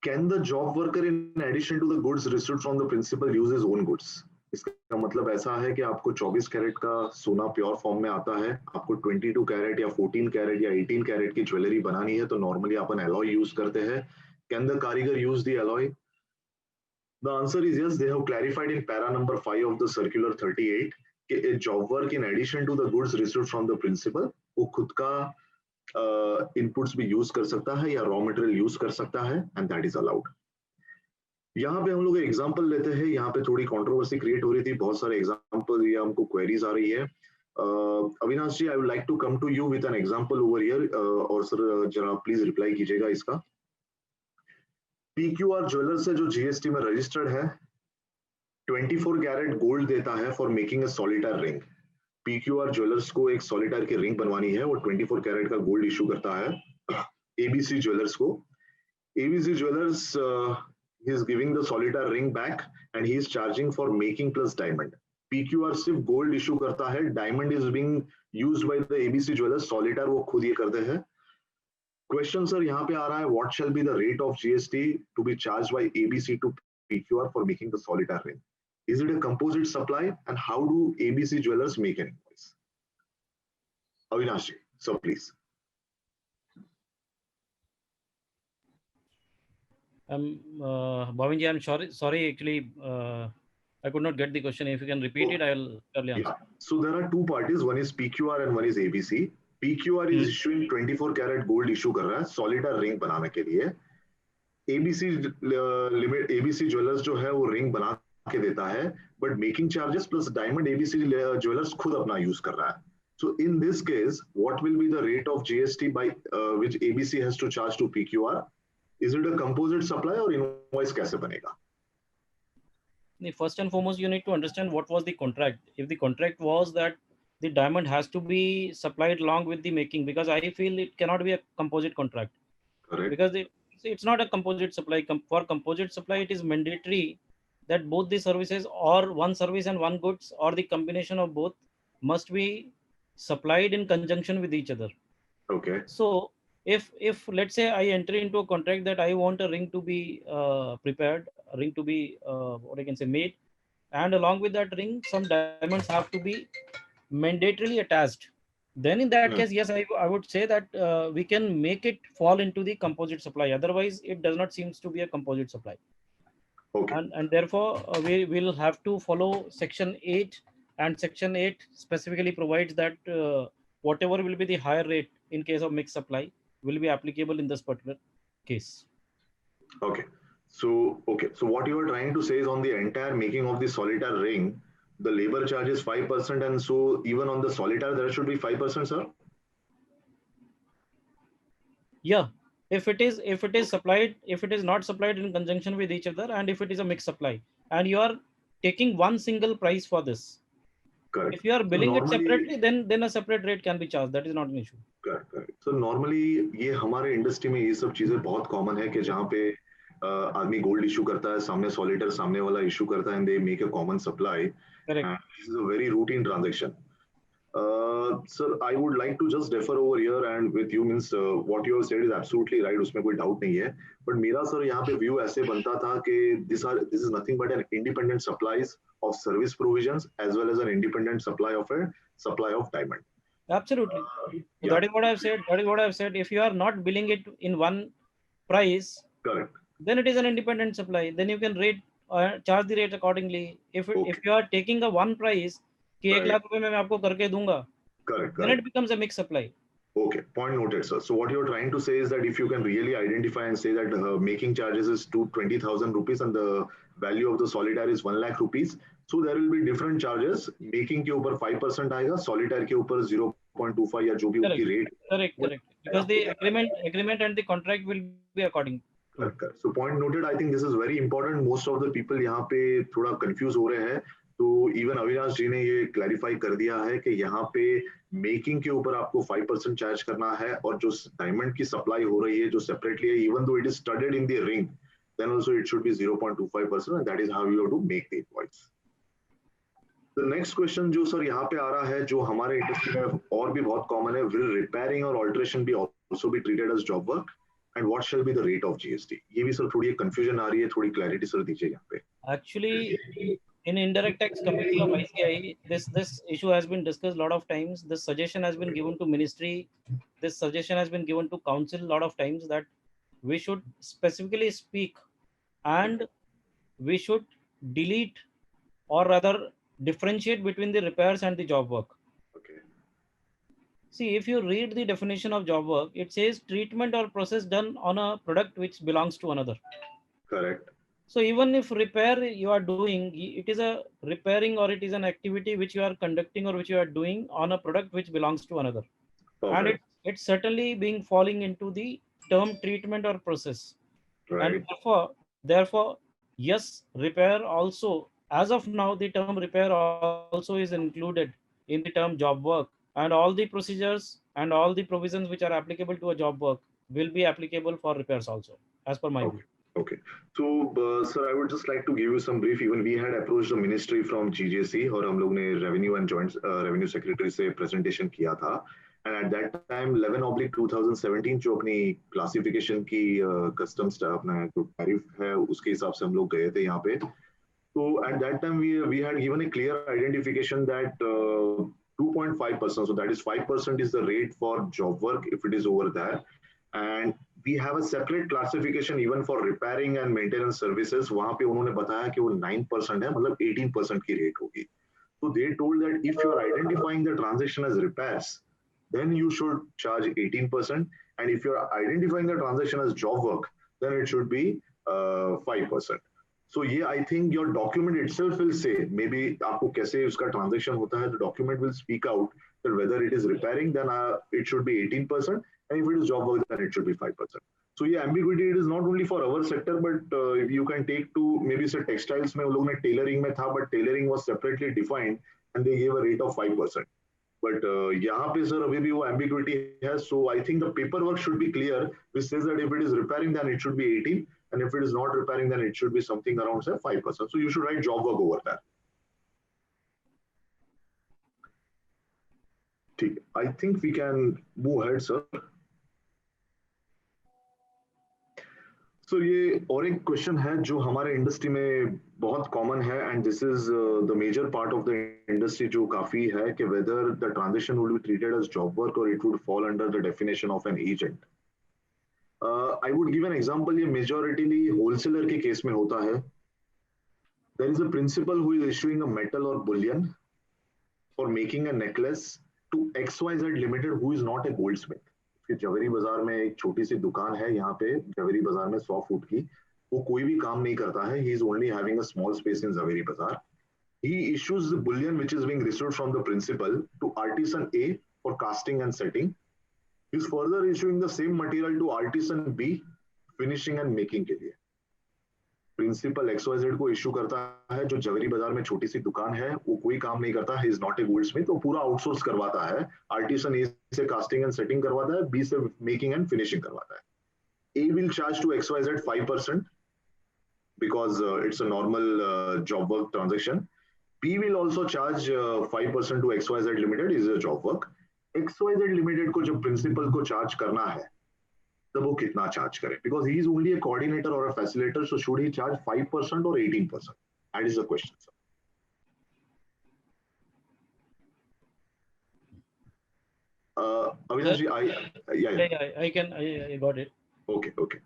Can the job worker in addition to the goods received from the principal use his own goods? इसका मतलब ऐसा है कि आपको 24 कैरेट का सोना प्योर फॉर्म में आता है, आपको 22 कैरेट या 14 कैरेट या 18 कैरेट की ज्वेलरी बनानी है, तो नॉर्मली अपन एलॉय यूज करते हैं। Can the कारीगर use the alloy? The answer is yes. They have clarified in para number 5 of the circular 38 कि a job work in addition to the goods received from the principal वो खुद का inputs भी use कर सकता है या रॉ मटेरियल यूज कर सकता है, एंड दैट इज अलाउड। यहाँ पे हम लोग एग्जांपल लेते हैं, यहाँ पे थोड़ी कंट्रोवर्सी क्रिएट हो रही थी, बहुत सारे एग्जांपल या हमको क्वेरीज आ रही है। Avinash ji, I would like to come to you with an example over here, और सर जरा प्लीज रिप्लाई कीजिएगा इसका। पीक्यूआर ज्वेलर्स है जो जीएसटी में रजिस्टर्ड है, 24 कैरेट गोल्ड देता है for making a solitaire ring. PQR jewellers को एक सॉलिटायर की रिंग बनवानी है, वो 24 कैरेट का गोल्ड इशू करता है एबीसी ज्वेलर्स को। ABC jewellers is giving the solitaire ring back and he is charging for making plus diamond। PQR सिर्फ गोल्ड इशू करता है, diamond is being used by the ABC jewellers, solitaire वो खुद ये करते हैं। क्वेश्चन सर यहाँ पे आ रहा है, what shall be the rate of GST to be charged by ABC to PQR for making the solitaire ring? Is it a composite supply and how do ABC Jewelers make an invoice? Avinash ji, so please. Bhavin ji, I'm sorry actually, I could not get the question. If you can repeat it, I'll answer. Yeah. So there are two parties, one is PQR and one is ABC. PQR is issuing 24 carat gold issue कर रहा है solitaire ring बनाने के लिए। ABC Jewelers जो है वो ring बना के देता है, but making charges plus diamond ABC Jewelers खुद अपना यूज कर रहा है। So in this case, what will be the rate of GST by which ABC has to charge to PQR? Is it a composite supply or invoice कैसे बनेगा? First and foremost, you need to understand what was the contract. If the contract was that the diamond has to be supplied along with the making, because I feel it cannot be a composite contract. Correct. Because it's not a composite supply. For composite supply, it is mandatory that both the services, or one service and one goods, or the combination of both, must be supplied in conjunction with each other. Okay. So if let's say I enter into a contract that I want a ring to be prepared, a ring to be what I can say made, and along with that ring, some diamonds have to be mandatorily attached. Then in that case, yes, I would say that we can make it fall into the composite supply. Otherwise, it does not seems to be a composite supply. Okay. And therefore, we will have to follow Section 8, and Section 8 specifically provides that whatever will be the higher rate in case of mixed supply will be applicable in this particular case. Okay. So what you are trying to say is on the entire making of the solitaire ring, the labor charge is 5%, and so even on the solitaire there should be 5%, sir? Yeah. If it is supplied, if it is not supplied in conjunction with each other, and if it is a mixed supply, and you are taking one single price for this. Correct. If you are billing it normally- separately, then a separate rate can be charged. That is not an issue. Correct. So normally ये हमारे industry में ये सब चीजें बहुत common है कि जहाँ पे आदमी गोल्ड इशू करता है, सामने सॉलिटर सामने वाला इशू करता है, and they make a common supply. Correct. And this is a very routine transaction. Sir, I would like to just differ over here and with you, means what you have said is absolutely right, उसमें कोई doubt नहीं है. But मेरा sir यहाँ पे view ऐसे बनता था कि this is nothing but an independent supplies of service provisions as well as an independent supply of diamond. Absolutely. Yeah. That is what I've said. That is what I've said. If you are not billing it in one price, Correct. then it is an independent supply. Then you can charge the rate accordingly. If you are taking a one price, कि 1 लाख रुपए में मैं आपको करके दूंगा, Correct. then it becomes a mixed supply. Okay, point noted, sir. So what you're trying to say is that if you can really identify and say that making charges is 20,000 rupees and the value of the solitaire is 1 lakh rupees, so there will be different charges. Making के ऊपर 5% आएगा, solitaire के ऊपर 0.25 या जो भी उनकी rate. Correct. Because the agreement and the contract will be according. Correct. So point noted. I think this is very important. Most of the people यहाँ पे थोड़ा confuse हो रहे हैं. तो इवन अविनाश जी ने ये क्लैरिफाई कर दिया है कि यहाँ पे मेकिंग के ऊपर आपको 5% चार्ज करना है, और जो डायमंड की सप्लाई हो रही है जो सेपरेटली है, even though it is studded in the ring, then also it should be 0.25%, and that is how you have to make the invoice. The next question जो सर यहाँ पे आ रहा है, जो हमारे इंडस्ट्री में और भी बहुत कॉमन है, विल रिपेयरिंग और alteration be also be treated as job work, and what shall be the rate of GST? ये भी सर थोड़ी कंफ्यूजन आ रही है, थोड़ी क्लैरिटी सर दीजिए यहाँ पे. Actually, in indirect tax committee of ICI, this issue has been discussed a lot of times. This suggestion has been given to ministry. This suggestion has been given to council a lot of times, that we should specifically speak and we should delete, or rather differentiate between the repairs and the job work. Okay. See, if you read the definition of job work, it says treatment or process done on a product which belongs to another. Correct. So even if repair you are doing, it is a repairing, or it is an activity which you are conducting or which you are doing on a product which belongs to another. Perfect. And it's certainly being falling into the term treatment or process. Right. And therefore, yes, repair also, as of now, the term repair also is included in the term job work, and all the procedures and all the provisions which are applicable to a job work will be applicable for repairs also, as per my view. Okay. So, sir, I would just like to give you some brief. Even we had approached the ministry from GJC, और हम लोग ने revenue and joint revenue secretary से presentation किया था. And at that time, 11/2017 जो अपनी classification की customs अपना जो tariff है उसके हिसाब से हम लोग गए थे यहाँ पे. So at that time we had given a clear identification that 2.5%. So that is 5% is the rate for job work if it is over there. And we have a separate classification even for repairing and maintenance services. वहाँ पे उन्होंने बताया कि वो 9% है, मतलब 18% की rate होगी. So they told that if you are identifying the transaction as repairs, then you should charge 18%. And if you are identifying the transaction as job work, then it should be 5%. So yeah, I think your document itself will say, maybe आपको कैसे उसका transaction होता है, the document will speak out that whether it is repairing, then it should be 18%. And if it is job work, then it should be 5%. So yeah, ambiguity it is not only for our sector, but if you can take to maybe say textiles में उन लोगों ने tailoring में था, but tailoring was separately defined and they gave a rate of 5%. But यहाँ पे sir अभी भी वो ambiguity है. So I think the paperwork should be clear, which says that if it is repairing, then it should be 18, and if it is not repairing, then it should be something around say 5%. So you should write job work over there. I think we can move ahead, sir. So ये और एक question है जो हमारे industry में बहुत common है, and this is the major part of the industry, जो काफी है कि whether the transition would be treated as job work और it would fall under the definition of an agent. I would give an example. ये मेजॉरिटीली wholesaler के case में होता है. There is a principal who is issuing a metal और bullion for making a necklace to XYZ limited who is not a Goldsmith. Javeri बाजार में एक छोटी सी दुकान है यहाँ पे जवेरी बाजार में 100 फुट की, वो कोई भी काम नहीं करता है. He is only having a small space in Zaveri Bazaar. He issues the bullion which is being received from the principal to artisan A for casting and setting. He is further issuing the same material to artisan B finishing and making के लिए. Principal XYZ को issue करता है, जो जवेरी बाजार में छोटी सी दुकान है, वो कोई काम नहीं करता है, इज नॉट ए गोल्डस्मिथ, वो पूरा आउटसोर्स करवाता है. आर्टिसन A से कास्टिंग एंड सेटिंग करवाता है, B से मेकिंग एंड फिनिशिंग करवाता है. A will charge to XYZ 5% because it's a normal job work transaction. B will also charge 5% to XYZ Limited is a job work. XYZ Limited को जब principal को charge करना है तब वो कितना चार्ज करे, because he is only a coordinator और a facilitator, so should he charge 5% or 18%? That is the question, sir. Avinash ji, I got it. Okay.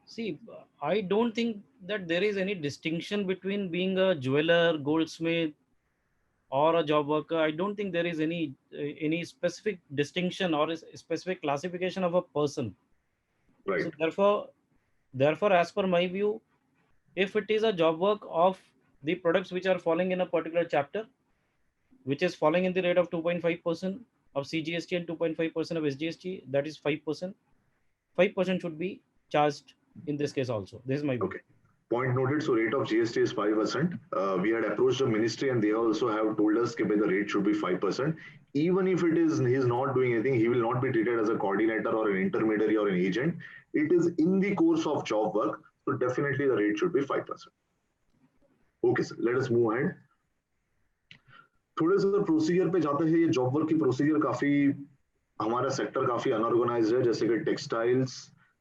See, I don't think that there is any distinction between being a jeweler, goldsmith, or a job worker. I don't think there is any specific distinction or a specific classification of a person. Right. So therefore, as per my view, if it is a job work of the products which are falling in a particular chapter, which is falling in the rate of 2.5% of CGST and 2.5% of SGST, that is 5%. 5% should be charged in this case also. This is my view. Okay. Point noted. So rate of GST is 5%. We had approached the ministry and they also have told us that the rate should be 5%. Even if it is, he is not doing anything, he will not be treated as a coordinator or an intermediary or an agent. It is in the course of job work. So definitely the rate should be 5%. Okay, sir. Let us move ahead. थोड़े से procedure पे जाते हैं. ये job work की procedure काफी, हमारा sector काफी अनऑर्गेनाइज्ड है, जैसे कि टेक्सटाइल्स,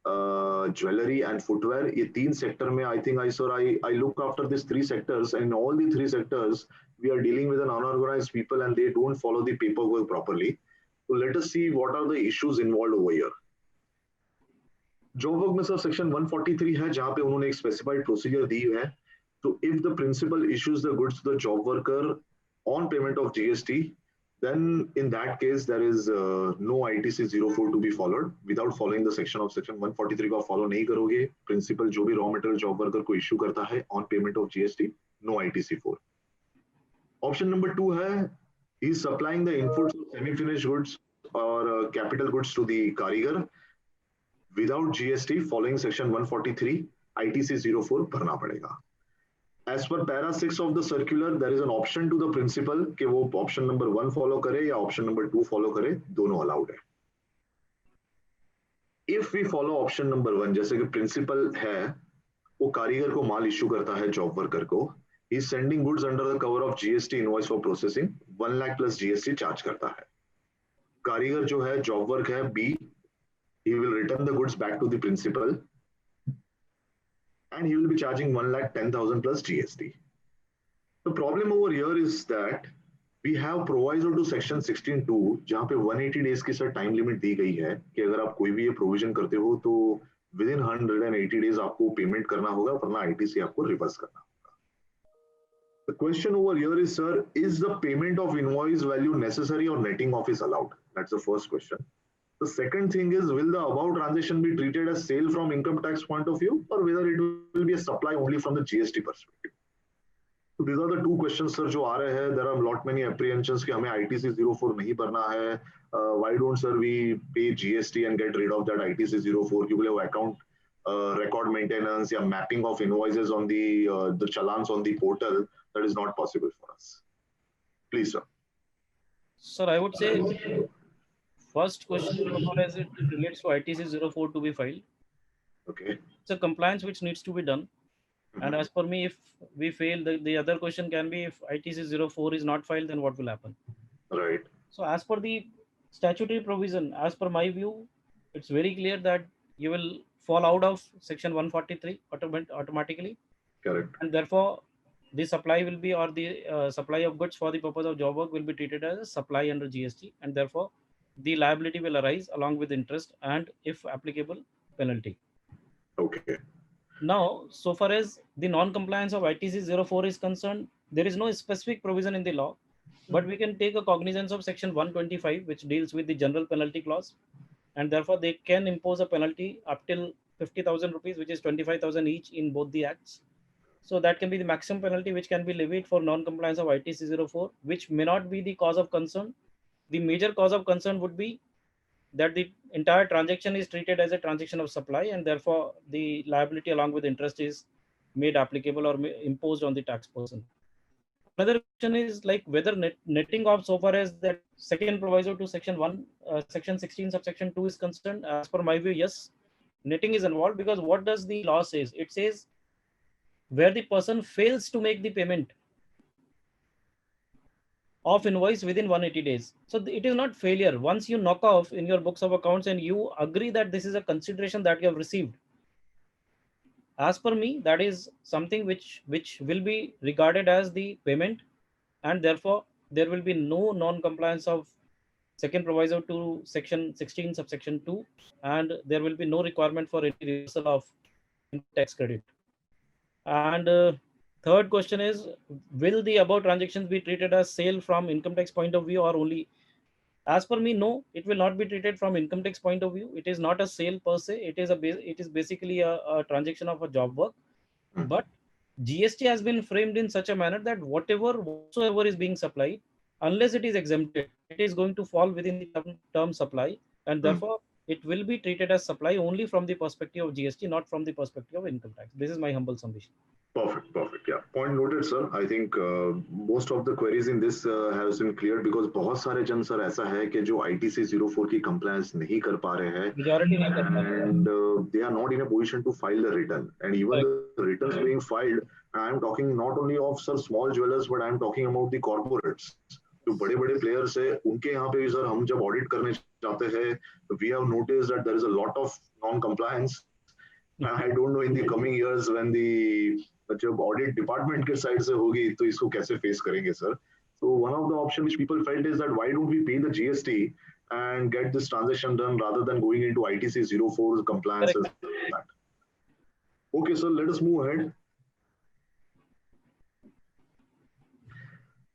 ज्वेलरी एंड फुटवेयर. ये 3 सेक्टर में I think I look after this 3 sectors, and in all the 3 sectors we are dealing with an unorganized people and they don't follow the paper work properly. So let us see what are the issues involved over here. Job work में sir section 143 है जहां पे उन्होंने एक specified procedure दी है. तो if the principal issues the goods to the job worker on payment of GST, then in that case there is no ITC 04 to be followed. Without following the section 143 को follow नहीं करोगे, principal जो भी raw material job worker को issue करता है on payment of GST, no ITC 4. Option number 2 है, he is supplying the inputs of semi-finished goods or capital goods to the कारीगर without GST following section 143, ITC 04 भरना पड़ेगा. As per para 6 of the circular, there is an option to the principal कि वो option number 1 follow करे या option number 2 follow करे, दोनों allowed है. If we follow option number 1, जैसे कि principal है, वो कारीगर को माल issue करता है job worker को, he is sending goods under the cover of GST invoice for processing, 1 lakh plus GST charge करता है. कारीगर जो है job work है B, he will return the goods back to the principal. And he will be charging 1,10,000 plus GST. The problem over here is that we have proviso to section 16(2) जहाँ पे 180 days की sir time limit दी गई है कि अगर आप कोई भी ये प्रोविजन करते हो तो विद इन 180 days आपको पेमेंट करना होगा, वरना ITC आपको रिवर्स करना होगा. The question over here is, sir, is the payment of invoice value necessary or netting off is allowed? That's the first question. The second thing is, will the above transaction be treated as sale from income tax point of view, or whether it will be a supply only from the GST perspective? So these are the 2 questions, sir, जो आ रहे हैं. There are lot many apprehensions कि हमें ITC 04 नहीं भरना है. Why don't, sir, we pay GST and get rid of that ITC 04? क्योंकि वो account record maintenance या mapping of invoices on the challans on the portal, that is not possible for us. Please, sir. Sir, I would say first question, as it relates to ITC 04 to be filed. Okay. It's a compliance which needs to be done. And as per me, if we fail, the other question can be, if ITC 04 is not filed, then what will happen? Right. So as per the statutory provision, as per my view, it's very clear that you will fall out of section 143 automatically. Correct. And therefore the supply will be, or the supply of goods for the purpose of job work will be treated as a supply under GST, and therefore the liability will arise along with interest and, if applicable, penalty. Okay. Now, so far as the non-compliance of ITC 04 is concerned, there is no specific provision in the law, but we can take a cognizance of section 125, which deals with the general penalty clause, and therefore they can impose a penalty up till 50,000 rupees, which is 25,000 each in both the acts. So that can be the maximum penalty which can be levied for non-compliance of ITC 04, which may not be the cause of concern. The major cause of concern would be that the entire transaction is treated as a transaction of supply, and therefore the liability along with interest is made applicable or imposed on the tax person. Another question is like whether netting off, so far as that second proviso to section 1, section 16 subsection 2 is concerned. As per my view, yes, netting is involved, because what does the law says? It says where the person fails to make the payment of invoice within 180 days. So it is not failure. Once you knock off in your books of accounts and you agree that this is a consideration that you have received, as per me, that is something which will be regarded as the payment, and therefore there will be no non-compliance of second proviso to section 16 subsection 2, and there will be no requirement for any reversal of tax credit. And third question is, will the above transactions be treated as sale from income tax point of view, or only? As per me, no, it will not be treated from income tax point of view. It is not a sale per se. It is basically a transaction of a job work. But GST has been framed in such a manner that whatsoever is being supplied, unless it is exempted, it is going to fall within the term supply, and therefore it will be treated as supply only from the perspective of GST, not from the perspective of income tax. This is my humble submission. Perfect, perfect. Yeah, point noted, sir. I think most of the queries in this has been cleared, because बहुत सारे जन sir ऐसा है कि जो ITC 04 की compliance नहीं कर पा रहे हैं, Majority नहीं कर पा रहे हैं. and they are not in a position to file the return, and even the returns being filed, I am talking not only of sir small jewelers, but I am talking about the corporates. जो बड़े बड़े players है, उनके यहाँ पे भी sir हम जब audit करने जाते हैं, we have noticed that there is a lot of non-compliance. I don't know in the coming years when the जब ऑडिट डिपार्टमेंट के साइड से होगी तो इसको कैसे फेस करेंगे sir. So one of the options which people felt is that why don't we pay the GST and get this transaction done rather than going into ITC 04 compliance and that. Okay, sir, let us move ahead.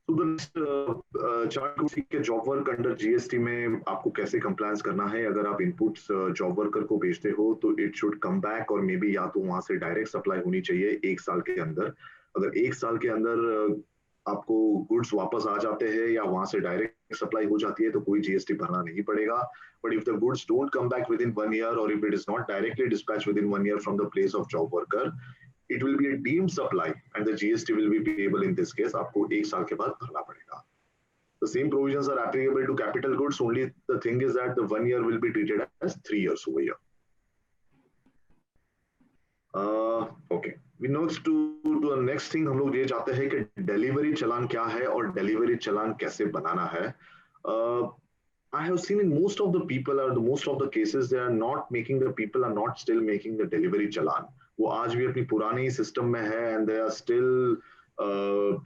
So the next chart को सीख के job work under GST में आपको कैसे compliance करना है. अगर आप इनपुट्स जॉब वर्कर को भेजते हो तो इट शुड कम बैक, और मे बी या तो वहां से डायरेक्ट सप्लाई होनी चाहिए 1 साल के अंदर. अगर 1 साल के अंदर आपको गुड्स वापस आ जाते हैं या वहां से डायरेक्ट सप्लाई हो जाती है तो कोई GST भरना नहीं पड़ेगा. But if the goods don't come back with in 1 year, और if it is not directly dispatch with in 1 year from the place of job worker, it will be a deemed supply and the GST will be payable in this case. आपको 1 साल के बाद भरना पड़ेगा. The same provisions are applicable to capital goods. Only the thing is that the 1 year will be treated as 3 years over here. Okay. We next to the next thing हम लोग ये चाहते हैं कि delivery चालान क्या है और delivery चालान कैसे बनाना है. I have seen in most of the people, or the most of the cases, they are not making, the people are not still making the delivery चालान. वो आज भी अपनी पुरानी सिस्टम में है, and they are still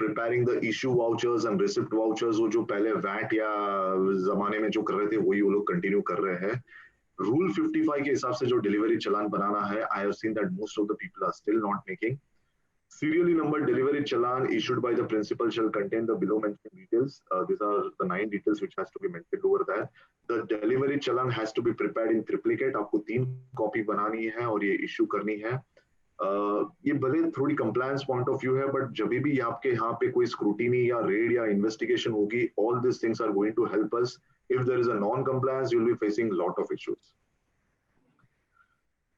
preparing the issue vouchers and receipt vouchers. वो जो पहले VAT या जमाने में जो कर रहे थे वही वो लोग कंटिन्यू कर रहे हैं. रूल 55 के हिसाब से जो डिलीवरी चालान बनाना है, I have seen that most of the people are still not making. Serially numbered delivery challan issued by the principal shall contain the below mentioned details. These are the 9 details which has to be mentioned over there. The delivery challan has to be prepared in triplicate. आपको 3 copy बनानी है और ये issue करनी है. ये भले थोड़ी compliance point of view है, but जब भी आपके यहाँ पे कोई scrutiny या raid या investigation होगी, all these things are going to help us. If there is a non-compliance, you'll be facing a lot of issues.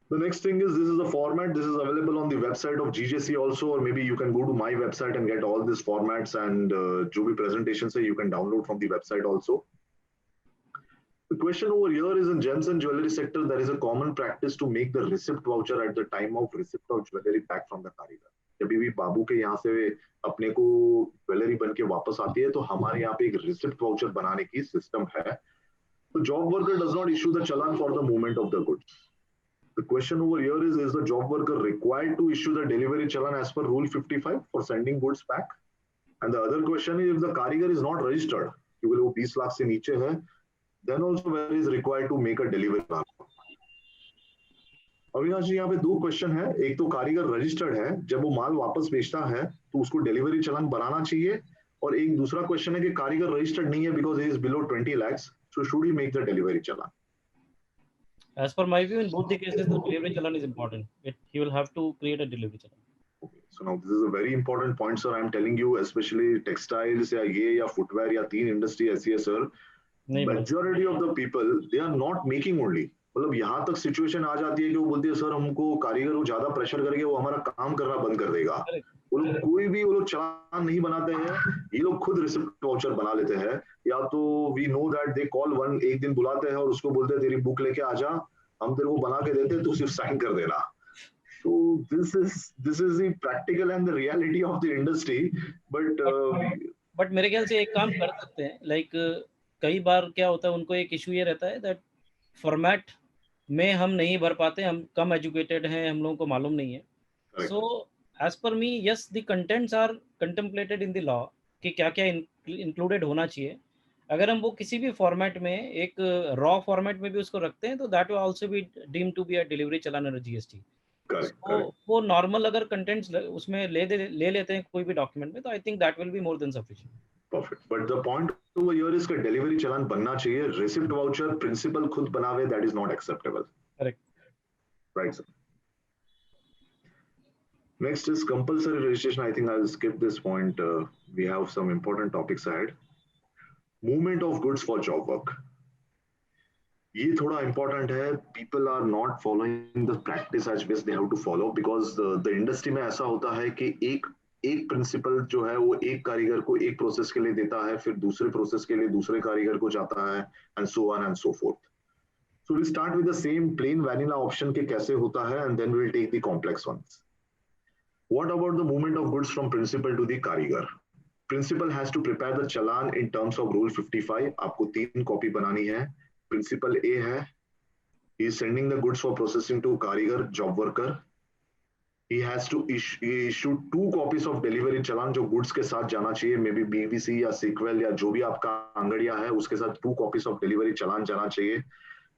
The next thing is, this is the format. This is available on the website of GJC also, or maybe you can go to my website and get all these formats, and जो भी presentations है, you can download from the website also. The question over here is in gems and jewelry sector, there is a common practice to make the receipt voucher at the time of receipt of jewelry back from the कारीगर. जब भी बाबू के यहाँ से अपने को jewellery बन के वापस आती है तो हमारे यहाँ पे एक रिसिप्ट वाउचर बनाने की सिस्टम है. The job worker does not issue the challan for the movement of the goods. The question over here is the job worker required to issue the delivery challan as per Rule 55 for sending goods back? And the other question is if the कारीगर is not registered, क्योंकि वो 20 लाख से नीचे है, then also where is required to make a delivery challan? Avinash जी यहाँ पे दो question है. एक तो कारीगर रजिस्टर्ड है, जब वो माल वापस बेचता है तो उसको डिलीवरी चलान बनाना चाहिए, और एक दूसरा क्वेश्चन है कि कारीगर रजिस्टर्ड नहीं है because he is below 20 lakhs, so should he make the delivery challan? As per my view, in both the cases, the delivery challan is important. He will have to create a delivery challan. Okay. So now this is a very important point, sir. I am telling you, especially textiles या ये या footwear या तीन industry ऐसी है, sir. Majority of the people, they are not making only. मतलब यहाँ तक सिचुएशन आ जाती है कि वो बोलते हैं सर हमको कारीगर को ज्यादा प्रेशर करके वो हमारा काम करना बंद कर देगा. वो लोग कोई भी वो लोग चालान नहीं बनाते हैं, ये लोग खुद रिसिप्ट वाउचर बना लेते हैं. या तो we know that they call one, एक दिन बुलाते हैं और उसको बोलते हैं तेरी बुक लेके आ जा, हम तेरे को बना के देते हैं, तू सिर्फ साइन कर देना. So this is the practical and the reality of the industry. But मेरे ख्याल से एक काम कर सकते हैं, लाइक कई बार क्या होता है, उनको एक इशू ये रहता है दैट फॉर्मेट में हम नहीं भर पाते, हम कम एजुकेटेड हैं, हम लोगों को मालूम नहीं है. So as per me, yes the contents are contemplated in the law कि क्या क्या इंक्लूडेड होना चाहिए. अगर हम वो किसी भी फॉर्मेट में, एक रॉ फॉर्मेट में भी उसको रखते हैं तो that will also be deem to be a delivery challan और जीएसटी. वो नॉर्मल अगर कंटेंट्स उसमें ले लेते हैं कोई भी डॉक्यूमेंट में, तो I think that will be more than sufficient. Perfect. But the point over here is कि delivery चलान बनना चाहिए. Receipt voucher principal खुद बनावे, that is not acceptable. Correct. Right, sir. Next is compulsory registration. I think I'll skip this point. We have some important topics ahead. Movement of goods for job work. ये थोड़ा important है. People are not following the practice as best they have to follow because the industry में ऐसा होता है कि एक principal जो है वो एक कारीगर को एक प्रोसेस के लिए देता है, फिर दूसरे प्रोसेस के लिए दूसरे कारीगर को जाता है, and so on and so forth. So we start with the same plain vanilla option के कैसे होता है, and then we will take the complex ones. What about the movement of goods from principal to the karigar? Principal has to prepare the challan in terms of rule 55. आपको 3 copy बनानी है. Principal A है, he is sending the goods for processing to कारीगर job worker. He has to issue 2 copies of delivery challan जो goods के साथ जाना चाहिए, मे बी BVC या Sequel या जो भी आपका अंगड़िया है उसके साथ 2 copies of delivery challan जाना चाहिए.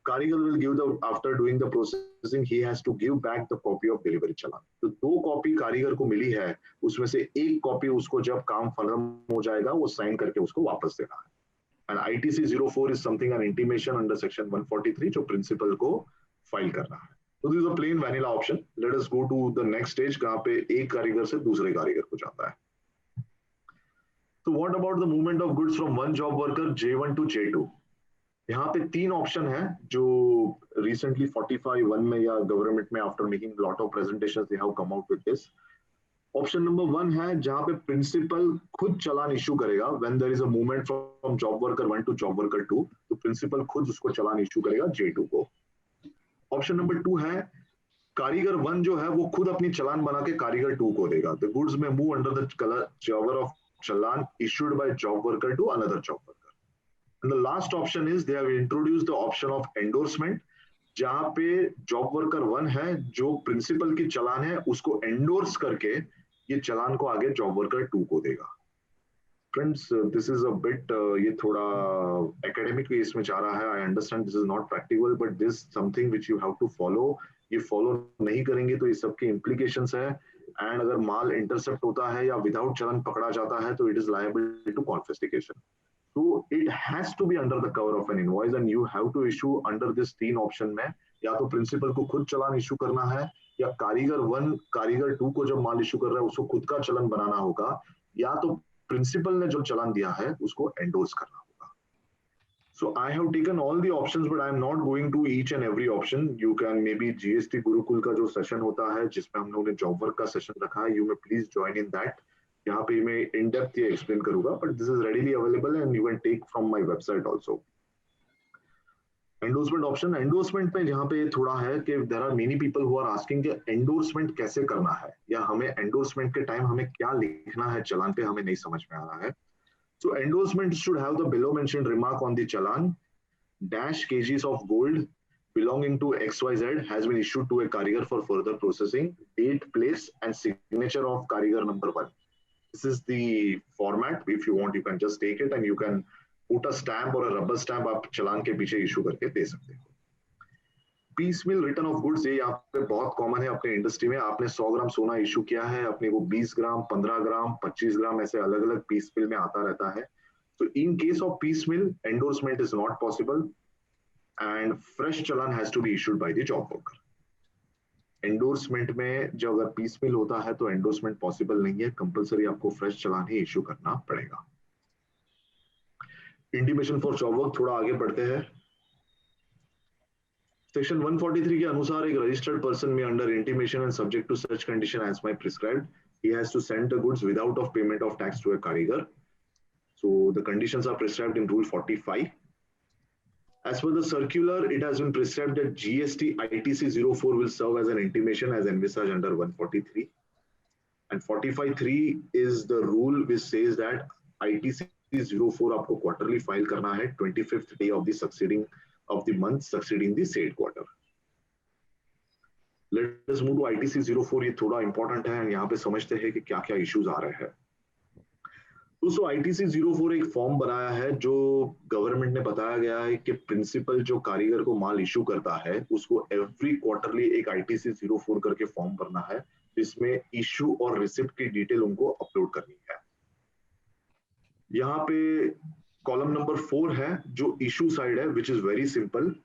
कारीगर will give the, after doing the processing, he has to give back the copy of delivery challan. तो 2 कॉपी कारीगर को मिली है, उसमें से 1 कॉपी उसको जब काम खत्म हो जाएगा वो साइन करके उसको वापस देना है. And ITC 04 is something an intimation under section 143 जो प्रिंसिपल को फाइल करना है. So this is a plain vanilla option. Let us go to the next stage जहाँ पे एक कारीगर से दूसरे कारीगर को जाता है. So what about the movement of goods from one job worker J1 to J2? यहाँ पे 3 ऑप्शन है जो recently 45(1) में या गवर्नमेंट में after making lot of presentations they have come out with this. Option number 1 है जहाँ पे प्रिंसिपल खुद चलान इशू करेगा when there is a movement from job worker 1 to job worker 2. तो प्रिंसिपल खुद उसको चलान इशू करेगा J2 को. ऑप्शन नंबर 2 है कारीगर 1 जो है वो खुद अपनी चलान बना के कारीगर 2 को देगा. The goods may move under the cover of challan issued by job worker to another job worker. And the last option is they have introduced the option of endorsement जहाँ पे job worker 1 है जो principal की चलान है उसको endorse करके ये चलान को आगे job worker 2 को देगा. Friends, this is a bit ये थोड़ा academic way इसमें जा रहा है. I understand this is not practical, but this is something which you have to follow. ये follow नहीं करेंगे तो ये सबके implications है. And अगर माल intercept होता है या without चलान पकड़ा जाता है तो it is liable to confiscation. So it has to be under the cover of an invoice, and you have to issue under this 3 option में या तो प्रिंसिपल को खुद चलान इशू करना है, या कारीगर 1 कारीगर 2 को जब माल इशू कर रहा है उसको खुद का चलान बनाना होगा, या तो प्रिंसिपल ने जो चलान दिया है उसको एंडोर्स करना होगा. So I have taken all the options, but I am not going to each and every option. You can maybe GST Gurukul का जो सेशन होता है जिसमें हम लोगों ने जॉब वर्क का सेशन रखा है, you may please join in that. यहाँ पे मैं in depth ये explain करूँगा, but this is readily available and you can take from my website also. Endorsement option, endorsement में जहाँ पे थोड़ा है कि there are many people who are asking कि एंडोर्समेंट कैसे करना है, या हमें एंडोर्समेंट के टाइम हमें क्या लिखना है चलान पे, हमें नहीं समझ में आ रहा है. So endorsement should have the below mentioned remark on the challan: dash kgs of gold belonging to XYZ has been issued to a Karigar for further processing, date, place and signature of Karigar number 1. This is the format. If you want, you can just take it and you can put a stamp or a rubber stamp आप चलान के पीछे issue करके दे सकते हो. Piecemeal return of goods, ये यहाँ पे बहुत कॉमन है अपने इंडस्ट्री में. आपने 100 ग्राम सोना इशू किया है, अपने को 20 ग्राम, 15 ग्राम, 25 ग्राम ऐसे अलग अलग पीसमिल में आता रहता है. तो in case of piecemeal endorsement is not possible and fresh challan has to be issued by the job worker. Endorsement में जब अगर पीसमिल होता है तो एंडोर्समेंट पॉसिबल नहीं है, कंपलसरी आपको फ्रेश चलान ही इशू करना पड़ेगा. इंटीमेशन फॉर जॉब वर्क, थोड़ा आगे बढ़ते हैं. सेक्शन 143 के अनुसार एक रजिस्टर्ड पर्सन में under intimation and subject to such condition as may prescribed, he has to send the goods without of payment of tax to a Karigar. So the conditions are prescribed in Rule 45. As per the circular, it has been prescribed that GST ITC 04 will serve as an intimation as envisaged under 143. And 45(3) is the rule which says that ITC 04 आपको quarterly file करना है 25th day of the succeeding of the month succeeding the said quarter. Let us move to ITC 04. ये थोड़ा important है, यहाँ पे समझते हैं कि क्या क्या issues आ रहे हैं. दोस्तों ITC 04 एक फॉर्म बनाया है जो गवर्नमेंट ने बताया गया है कि प्रिंसिपल जो कारीगर को माल इशू करता है उसको एवरी क्वार्टरली एक ITC 04 करके फॉर्म भरना है, जिसमें इशू और रिसिप्ट की डिटेल उनको अपलोड करनी है. यहाँ पे कॉलम नंबर 4 है जो इशू साइड है, which is very simple.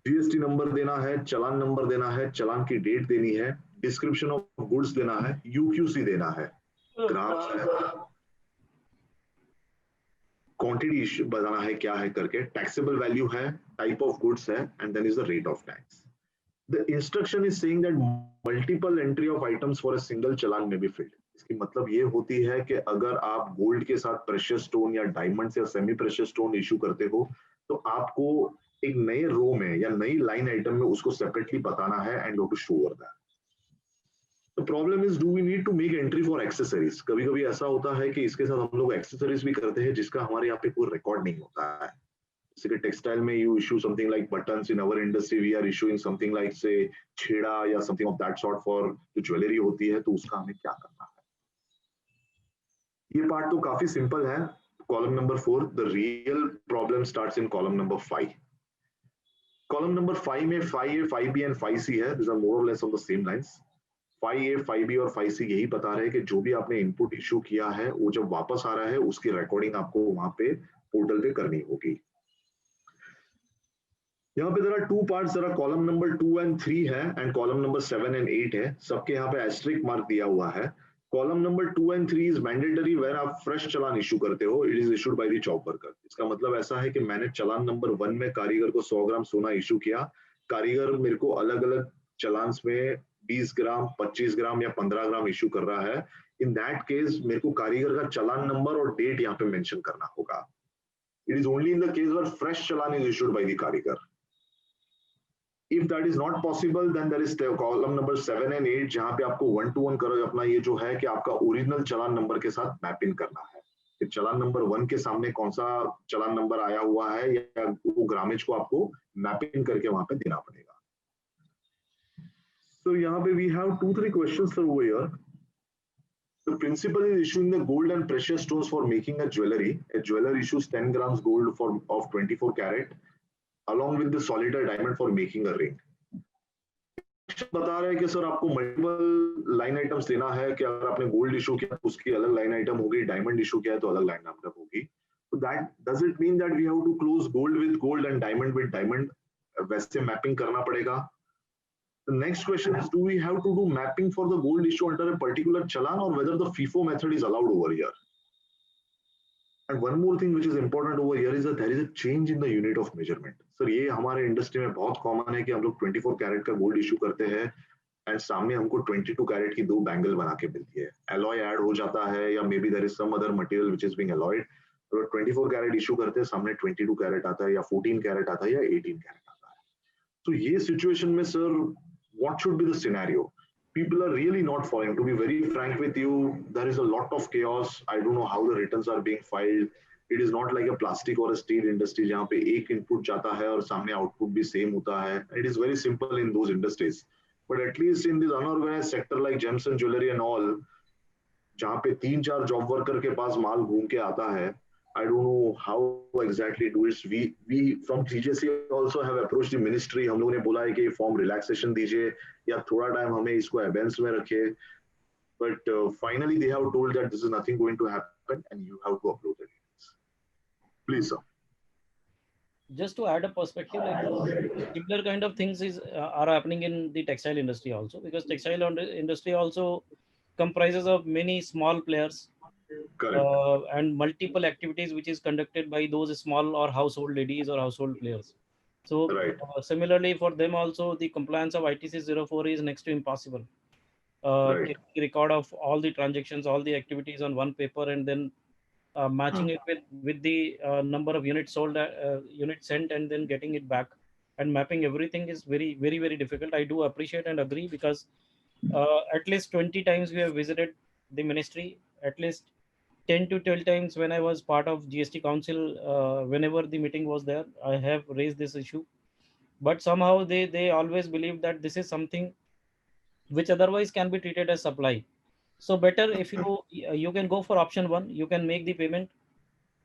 GST number देना है, चलान नंबर देना है, चलान की डेट देनी है, डिस्क्रिप्शन ऑफ गुड्स देना है, यूक्यूसी देना है, ग्राफ्स है, क्वांटिटी बताना है क्या है करके, टैक्सेबल वैल्यू है, टाइप ऑफ गुड्स है, and then is the rate of tax. The instruction is saying that multiple entry of items for a single challan may be field. इसकी मतलब ये होती है कि अगर आप गोल्ड के साथ प्रेशियस स्टोन या डायमंड्स या सेमी प्रेशियस स्टोन इशू करते हो तो आपको एक नए रो में या नई लाइन आइटम में उसको सेपरेटली बताना है and to show over that. The problem is do we need to make entry for accessories. कभी कभी ऐसा होता है कि इसके साथ हम लोग एक्सेसरीज भी करते हैं जिसका हमारे यहाँ पे कोई रिकॉर्ड नहीं होता है. जैसे कि टेक्सटाइल में you issue something like buttons, in our industry we are issuing something like से छेड़ा या something of that sort for जो ज्वेलरी होती है, तो उसका हमें क्या करना है. ये पार्ट तो काफी सिंपल है. Column number 4. The real problem starts in column number 5. Column number 5 में 5A, 5B एंड 5C है. दिस आर मोर और less on the same lines. 5A, 5B और 5C यही बता रहे हैं कि जो भी आपने इनपुट इशू किया है वो जब वापस आ रहा है उसकी रिकॉर्डिंग आपको वहां पे पोर्टल पे करनी होगी. यहाँ पे जरा 2 पार्ट्स, जरा कॉलम नंबर 2 एंड 3 है एंड कॉलम नंबर 7 एंड 8 है. सबके यहाँ पे एस्टेरिक मार्क दिया हुआ है. Column number 2 and 3 is mandatory when आप फ्रेश चलान इशू करते हो. It is issued by the job worker. इसका मतलब ऐसा है कि मैंने चलान नंबर 1 में कारीगर को 100 ग्राम सोना इशू किया. कारीगर मेरे को अलग अलग चलान में 20 ग्राम, 25 ग्राम या 15 ग्राम इशू कर रहा है. इन दैट केस मेरे को कारीगर का चलान नंबर और डेट यहाँ पे मेंशन करना होगा. It is only in the case where fresh challan is issued by the karigar. If that is not possible, then there is column number 7 and 8 जहां पे आपको 1-to-1 करो अपना ये जो है कि आपका ओरिजिनल चलान नंबर के साथ मैपिंग करना है. कि चलान नंबर 1 के सामने कौन सा चलान नंबर आया हुआ है या वो ग्रामेज को आपको मैपिंग करके वहां पे देना पड़ेगा. So यहाँ पे we have 2-3 questions over here. The principal is issuing the gold and precious stones for making a jewelry. A jeweler issues 10 grams gold of 24 carat. along with the solitaire diamond for making a ring. बता रहे हैं कि sir आपको multiple line items देना है कि अगर आपने गोल्ड इशू किया तो उसकी अलग लाइन आइटम होगी, डायमंड इशू किया है तो अलग लाइन आइटम होगी. So that does it mean that we have to close gold with gold and diamond with diamond? वैसे मैपिंग करना पड़ेगा. The next question is, do we have to do mapping for the gold issue under a particular challan or whether the FIFO method is allowed over here? And one more thing which is important over here is that there is a change in the unit of measurement. Sir ये हमारे industry में बहुत common है कि हम लोग 24 carat का gold issue करते हैं एंड सामने हमको 22 कैरेट की 2 बैंगल बना के मिलती है. एलॉय ऐड हो जाता है या may be there is some other material which is being alloyed. अगर 24 कैरेट इशू करते हैं, सामने 22 कैरेट आता है या 14 कैरेट आता है या 18 कैरेट आता है. तो ये सिचुएशन में sir, what should be the scenario? People are really not following. To be very frank with you, there is a lot of chaos. I don't know how the returns are being filed. It is not like a plastic or a steel industry जहाँ पे एक input जाता है और सामने output भी same होता है. It is very simple in those industries. But at least in this unorganized sector like gems and jewelry and all, जहाँ पे 3-4 जॉब वर्कर के पास माल घूम के आता है, I don't know how exactly do it. We from TJC also have approached the ministry. हम लोगों ने बोला है कि फॉर्म रिलैक्सेशन दीजिए या थोड़ा टाइम हमें इसको एबेंस में रखे. But finally they have told that this is nothing going to happen and you have to upload it. Please, sir. Just to add a perspective, like similar kind of things are happening in the textile industry also, because textile industry also comprises of many small players. Correct. And multiple activities which is conducted by those small or household ladies or household players. So Right. Similarly for them also, the compliance of ITC 04 is next to impossible. Right. Taking record of all the transactions, all the activities on one paper, and then matching it with the number of units sold, units sent, and then getting it back and mapping everything is very, very, very difficult. I do appreciate and agree, because at least 20 times we have visited the ministry, at least 10 to 12 times when I was part of GST Council. Whenever the meeting was there, I have raised this issue, but somehow they always believe that this is something which otherwise can be treated as supply. So better if you can go for option 1, you can make the payment.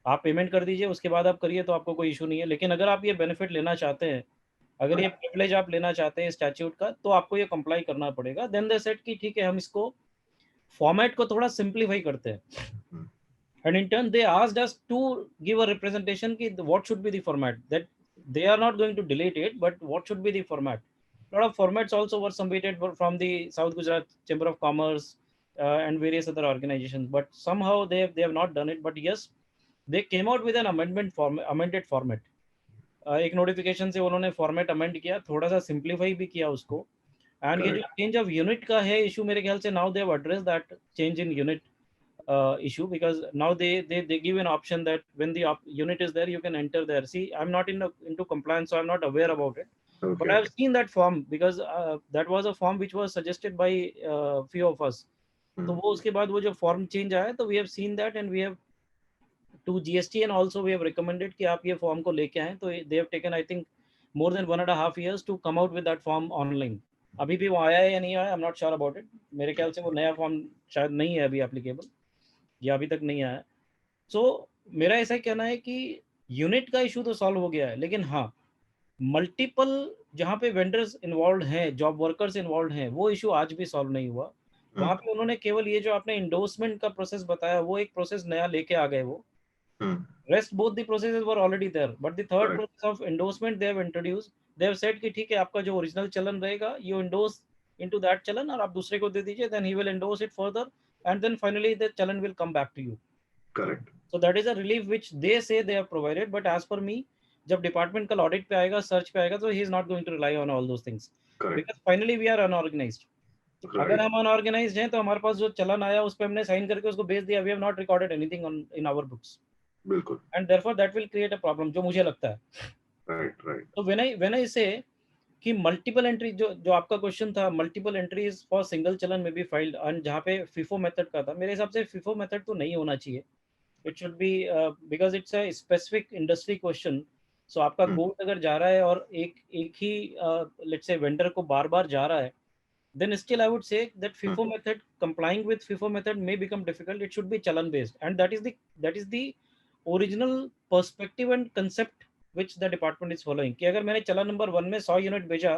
आप payment कर दीजिए, उसके बाद आप करिए, तो आपको कोई इशू नहीं है. लेकिन अगर आप ये बेनिफिट लेना चाहते हैं, अगर ये प्रिविलेज आप लेना चाहते हैं स्टैट्यूट का, तो आपको ये कंप्लाई करना पड़ेगा. देन दे सेड कि ठीक है, हम इसको फॉर्मेट को थोड़ा सिंप्लीफाई करते हैं. And in turn, they asked us to give a representation ki what should be the format. That they are not going to delete it, but what should be the format. A lot of formats also were submitted from the South Gujarat Chamber of Commerce and various other organizations, but somehow they have not done it. But yes, they came out with an amended format. एक notification से उन्होंने format amend किया, थोड़ा सा simplify भी किया उसको. And ये जो चेंज ऑफ यूनिट का है इशू, मेरे ख्याल से now they have addressed that change in unit issue, because now they give an option that when the unit is there, you can enter there. See, I'm not into compliance, so I'm not aware about it. Okay. But I've seen that form, because that was a form which was suggested by few of us. तो वो उसके बाद वो जो form change आया, तो we have seen that, and we have to GST and also we have recommended कि आप ये form को लेके आएं. तो they have taken, I think, more than 1.5 years to come out with that form online. अभी भी वो आया है या नहीं आया, I'm not sure about it. मेरे ख्याल से वो नया form शायद नहीं है अभी applicable, या अभी तक नहीं आया. सो मेरा ऐसा कहना है कि यूनिट का इशू तो सॉल्व हो गया है, लेकिन हाँ, मल्टीपल जहाँ पे वेंडर्स इन्वॉल्व हैं, जॉब वर्कर्स इन्वॉल्व हैं, वो इशू आज भी सॉल्व नहीं हुआ. वहाँ पे उन्होंने केवल ये जो आपने इंडोर्समेंट का प्रोसेस बताया, वो एक प्रोसेस नया लेके आ गए. वो rest both the processes were already there, but the third process of endorsement they have introduced. They have said कि ठीक है, आपका जो ओरिजिनल चलन रहेगा, यू इंडोर्स इनटू दैट चलन और आप दूसरे को दे दीजिए, then he will endorse it further, and then finally the challan will come back to you. Correct. So that is a relief which they say they have provided, but as per me, जब department का audit पे आएगा, search पे आएगा, तो he is not going to rely on all those things. Correct. Because finally we are unorganized. Right. अगर हम unorganized हैं, तो हमारे पास जो चलन आया उस पे हमने साइन करके उसको भेज दिया, we have not recorded anything in our books. बिल्कुल. And therefore that will create a problem, जो मुझे लगता है. Right, right. So when I say कि मल्टीपल एंट्री, जो आपका क्वेश्चन था, मल्टीपल एंट्रीज फॉर सिंगल चलन में भी फाइल्ड, एंड जहाँ पे FIFO मेथड का था, मेरे हिसाब से FIFO मेथड तो नहीं होना चाहिए. It should be, because it's a specific industry question. So आपका गोल्ड अगर जा रहा है और एक ही लेट्स से वेंडर को बार बार जा रहा है, then still I would say that FIFO method, complying with FIFO method may become difficult. It should be chalan based, and that is the original perspective and concept which the department is following. कि अगर मैंने चलन number 1 में 100 unit भेजा,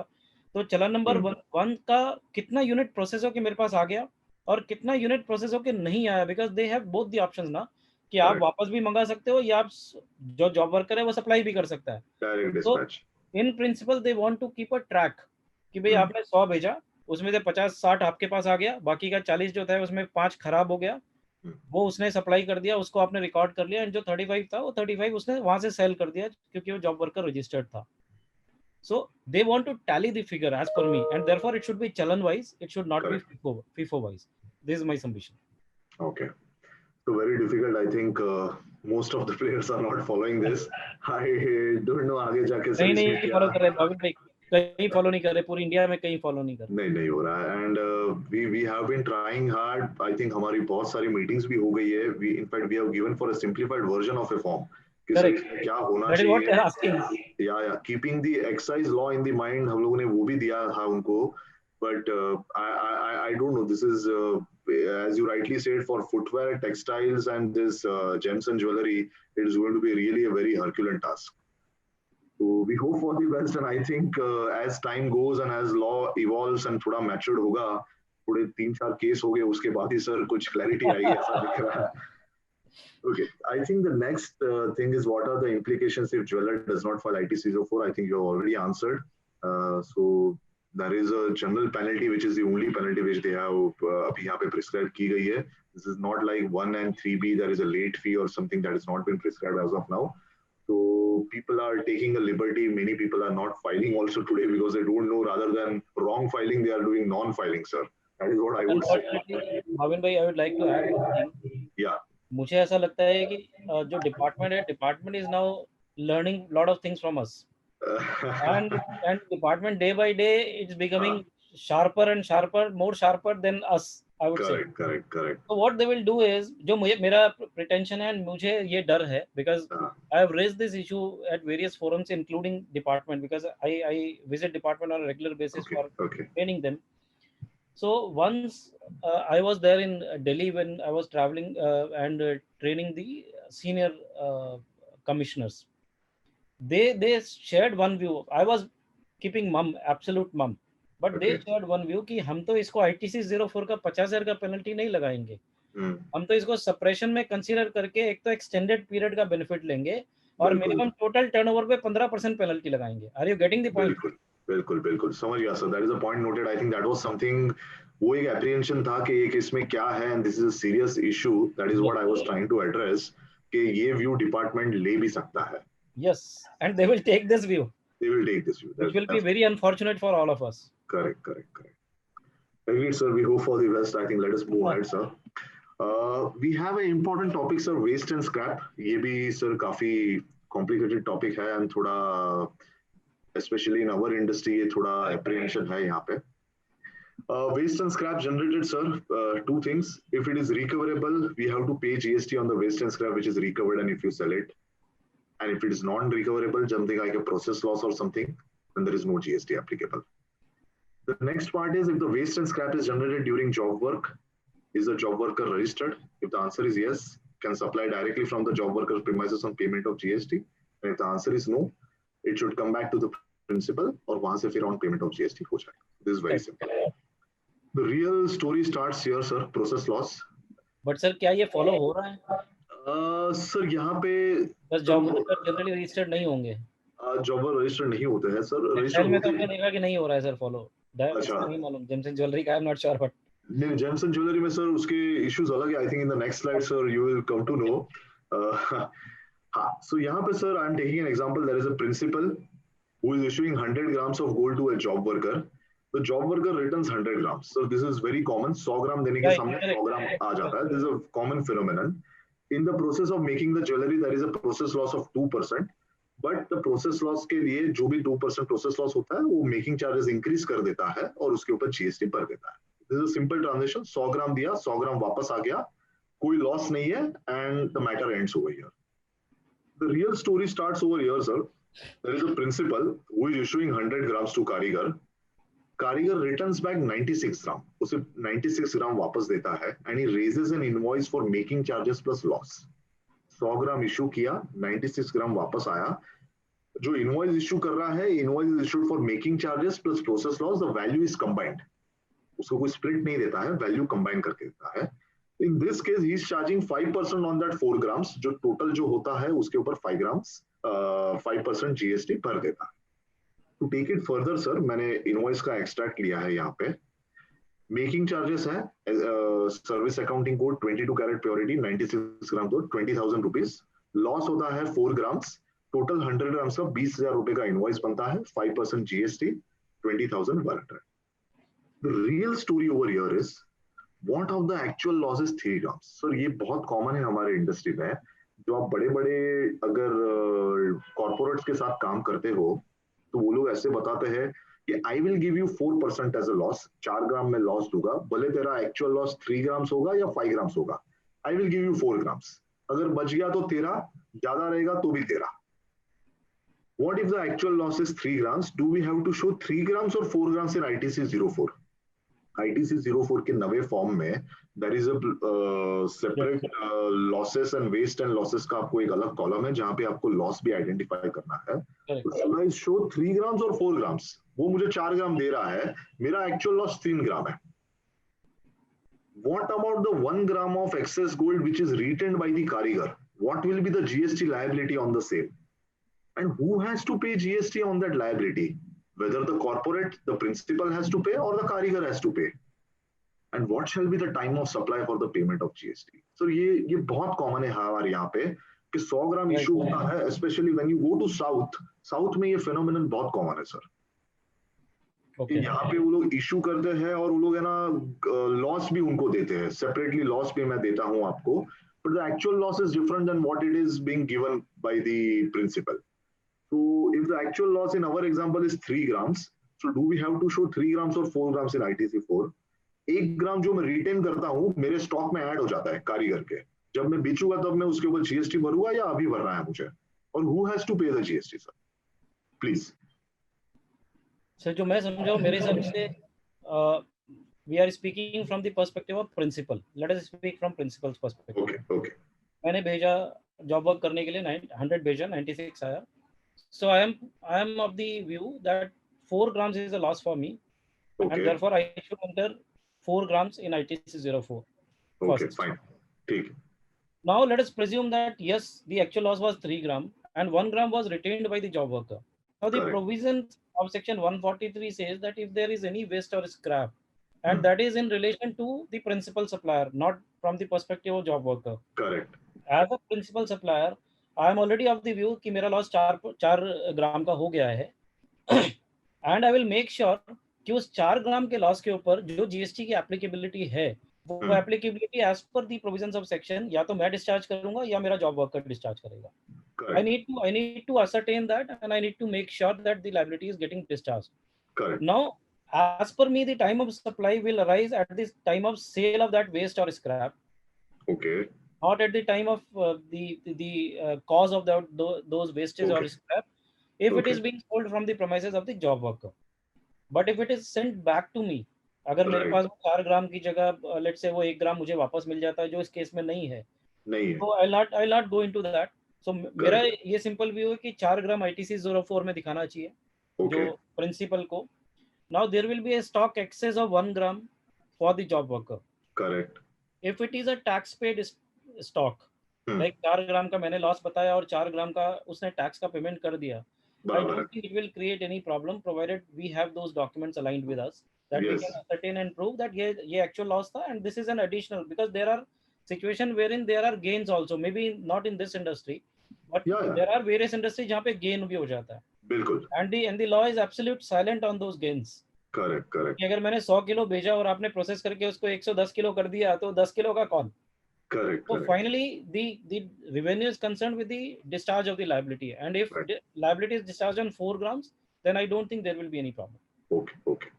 तो चलन number 1 का कितना यूनिट प्रोसेस होकर मेरे पास आ गया और कितना यूनिट प्रोसेस होकर नहीं आया, because they have both the options ना, कि आप वापस भी मंगा सकते हो या आप जो जॉब वर्कर है वो सप्लाई भी कर सकता है. तो in principal they want to keep a track कि भाई आपने 100 भेजा, उसमें से 50-60 आपके पास आ गया, बाकी का 40 जो था उसमें 5 खराब हो गया, वो उसने सप्लाई कर दिया, उसको आपने रिकॉर्ड कर लिया, एंड जो 35 था वो 35 उसने वहां से सेल कर दिया क्योंकि वो जॉब वर्कर रजिस्टर्ड था. So they want to tally the figure as per me, and therefore it should be chalan wise, it should not be FIFO wise. This is my submission. Okay. So very difficult. I think most of the players are not following this. I don't know आगे जाके sir नहीं इसमें follow क्या कर रहे भाविन भाई, कहीं follow नहीं कर रहे, पूरी इंडिया में कहीं फॉलो नहीं कर रहे। नहीं हो रहा है and we have been trying hard. I think हमारी बहुत सारी मीटिंग्स भी हो गई है। We in fact we have given for a simplified version of a form कि सर क्या होना That is what they are चाहिए। asking. या keeping the excise law in the mind, हम लोगों ने वो भी दिया था उनको। But I don't know, this is as you rightly said, for footwear, textiles and this gems and jewelry, it is going to be really a very Herculean task. So we hope for the best, and I think as time goes and as law evolves and थोड़ा matured होगा, थोड़े 3-4 case हो गए उसके बाद ही sir कुछ clarity आएगी ऐसा दिख रहा है। Okay, I think the next thing is, what are the implications if jeweler does not file IT 604? I think you have already answered. So there is a general penalty, which is the only penalty which they have अभी यहाँ पे prescribed की गई है. This is not like 1 and 3B. There is a late fee or something that has not been prescribed as of now. So people are taking a liberty. Many people are not filing also today because they don't know. Rather than wrong filing, they are doing non-filing, sir. That is what I would say. Bhavin भाई, I would like to add one thing. Yeah. मुझे ऐसा लगता है कि जो department है, department is now learning lot of things from us, and department day by day it's becoming sharper and sharper, more sharper than us, I would say. Correct. So what they will do is, जो मेरा pretension है, मुझे ये डर है, because I have raised this issue at various forums including department, because I visit department on a regular basis for training them. So once I was there in Delhi when I was traveling and training the senior commissioners. They shared one view. I was keeping mum, absolute mum, but they shared one view कि हम तो इसको ITC 04 का 50,000 का penalty नहीं लगाएंगे, हम तो इसको सप्रेशन में कंसीडर करके एक तो एक्सटेंडेड पीरियड का बेनिफिट लेंगे और मिनिमम टोटल टर्नओवर पे 15% पेनल्टी लगाएंगे। Are you getting the point? बिल्कुल समझ गया sir. That is a point noted. I think that was something, वो एक एप्रीहेंशन था कि एक इसमें क्या है, and this is a serious issue. That is what I was trying to address कि ये व्यू डिपार्टमेंट ले भी सकता है। Yes, and they will take this view. They will take this view. Which will be very unfortunate for all of us. Correct. Agreed, sir. We hope for the best. I think let us move ahead, sir. We have an important topic, sir, waste and scrap. ये भी sir काफी complicated topic है, and थोड़ा especially in our industry ये थोड़ा apprehension है यहाँ पे. Waste and scrap generated, sir. Two things. If it is recoverable, we have to pay GST on the waste and scrap which is recovered, and if you sell it. And if it is non-recoverable, something like a process loss or something, then there is no GST applicable. The next part is, if the waste and scrap is generated during job work, is the job worker registered? If the answer is yes, can supply directly from the job worker's premises on payment of GST. And if the answer is no, it should come back to the principal और वहाँ से फिर on payment of GST हो जाए. This is very simple. The real story starts here, sir. Process loss. But sir, क्या ये follow हो रहा है? सर यहाँ पे जॉब वर्कर जनरली रजिस्टर्ड नहीं होंगे। जॉब रजिस्टर्ड नहीं होते हैं सर। रजिस्टर्ड में तो हमने देखा कि नहीं हो रहा है सर फॉलो। अच्छा, नहीं मालूम जेम्स एंड ज्वेलरी का, I am not sure, but नहीं, जेम्स एंड ज्वेलरी में सर उसके इश्यूज अलग है। I think in the next slide sir you will come to know. हाँ, सो यहाँ पे sir I am taking an example. There is a principal who is issuing 100 grams of gold to a job worker. The job worker returns 100 grams. So this is very common. 100 ग्राम देने के सामने 100 ग्राम आ जाता है। This is a common phenomenon. In the process of making the jewelry, there is a process loss of 2%. But the process loss के लिए जो भी 2% process loss होता है, वो making charges increase कर देता है और उसके ऊपर GST भर देता है. This is a simple transaction. 100 ग्राम दिया, 100 ग्राम वापस आ गया, कोई loss नहीं है, and the matter ends over here. The real story starts over here, sir. There is a principal who is issuing 100 grams to कारीगर. कारीगर returns back 96 ग्राम, उसे 96 ग्राम वापस देता है, and he raises an invoice for making charges plus loss. 100 gram issue किया, 96 ग्राम वापस आया. जो इनवॉइस इशू कर रहा है, invoice is issued for making charges plus process loss. The value is combined. उसको कोई स्प्लिट नहीं देता है, वैल्यू कंबाइन करके देता है. In this case he is charging 5% on that 4 grams. जो टोटल जो होता है उसके ऊपर 5 ग्राम्स 5% जीएसटी भर देता है. To take it further sir, मैंने इनवॉइस का एक्सट्रैक्ट लिया है. यहाँ पे मेकिंग चार्जेस है, service accounting code 22 carat purity 96 gram तो 20,000 रुपीज. लॉस होता है 4 ग्राम्स. टोटल 100 ग्राम्स का 20,000 रुपए का इनवॉइस बनता है. 5% GST 20,100. The real story over here is What of the actual loss is 3 grams? Sir ये बहुत कॉमन है हमारे इंडस्ट्री में. जो आप बड़े बड़े अगर कॉर्पोरेट्स के साथ काम करते हो तो वो लोग ऐसे बताते हैं कि I will give you 4% as a loss. 4 gram में लॉस दूंगा, भले तेरा एक्चुअल लॉस 3 ग्राम्स होगा या 5 ग्राम्स होगा. आई विल गिव यू 4 ग्राम्स. अगर बच गया तो तेरा, ज्यादा रहेगा तो भी तेरा. What if the actual loss is 3 grams? Do we have to show 3 grams or 4 grams in ITC 04? ITC 04 के नवे फॉर्म में there is a separate losses and waste and losses का आपको एक अलग कॉलम है जहां पे आपको लॉस भी आइडेंटिफाई करना है. तो I show 3 grams और 4 grams. वो मुझे 4 ग्राम दे रहा है, मेरा एक्चुअल लॉस 3 ग्राम है. What about the 1 gram of excess gold which is retained by the karigar? What will be the GST liability on the same? And who has to pay GST on that liability? Whether the corporate, the principal has to pay or the karigar has to pay. And what shall be the time of supply for the payment of GST? So ये बहुत common है हमारे यहाँ पे कि 100 ग्राम issue होता है, especially when you go to south में ये phenomenon बहुत common है सर. कि यहाँ पे वो लोग इशू करते हैं और वो लोग है ना लॉस भी उनको देते हैं, सेपरेटली लॉस भी मैं देता हूँ आपको, but the actual loss is different than what it is being given by the principal. So if the actual loss in our example is 3 grams, so do we have to show 3 grams or 4 grams in ITC4? 1 ग्राम जो मैं retain करता हूँ मेरे stock में add हो जाता है कारीगर के. जब मैं बेचूंगा तब मैं उसके ऊपर जीएसटी भरूंगा या अभी भरना है मुझे? और who has to pay the GST, sir? Please. Sir जो मैं समझा मेरे हिसाब से we are speaking from the perspective of principal. Let us speak from principal's perspective. Okay. मैंने भेजा जॉब वर्क करने के लिए 100 भेजा, 96 आया. So I am of the view that 4 grams is a loss for me, and therefore I should enter 4 grams in ITC 04. Okay, fine. ठीक. Now let us presume that yes, the actual loss was 3 gram and 1 gram was retained by the job worker. Now the provisions of section 143 says that if there is any waste or scrap, and that is in relation to the principal supplier, not from the perspective of job worker. Correct. As a principal supplier, I am already of the view कि मेरा loss 4 ग्राम का हो गया है, and I will make sure कि उस 4 ग्राम के loss के ऊपर जो जीएसटी की एप्लीकेबिलिटी है वो applicability as per the provisions of section या तो मैं डिस्चार्ज करूंगा या मेरा जॉब वर्कर डिस्चार्ज करेगा. I need to ascertain that, and I need to make sure that the liability is getting discharged. Correct. Now, as per me, the time of supply will arise at this time of sale of that waste or scrap. Okay. Not at the time of the cause of those wastage or scrap, if it is being sold from the premises of the job worker. But if it is sent back to me, अगर मेरे पास 4 ग्राम की जगह let's say वो 1 ग्राम मुझे वापस मिल जाता है जो इस केस में नहीं है, तो I'll not go into that. So मेरा ये सिंपल व्यू है कि 4 ग्राम ITC 04 में दिखाना चाहिए जो प्रिंसिपल को. Now there will be a stock excess of 1 gram for the job worker. Correct. If it is a tax paid stock, like 4 ग्राम का मैंने लॉस बताया और 4 ग्राम का उसने टैक्स का पेमेंट कर दिया, I don't think it will create any problem provided we have those documents aligned with us that we can ascertain and prove that ये actual loss था, and this is an additional, because there are situations wherein there are gains also, maybe not in this industry, but there are various industries जहाँ पे gain भी हो जाता है. बिल्कुल. And the law is absolute silent on those gains. Correct. कि अगर मैंने 100 किलो भेजा और आपने प्रोसेस करके उसको 110 किलो कर दिया तो 10 किलो का कौन? Correct. So finally, the revenue is concerned with the discharge of the liability, and if the liability is discharged on 4 grams, then I don't think there will be any problem. Okay.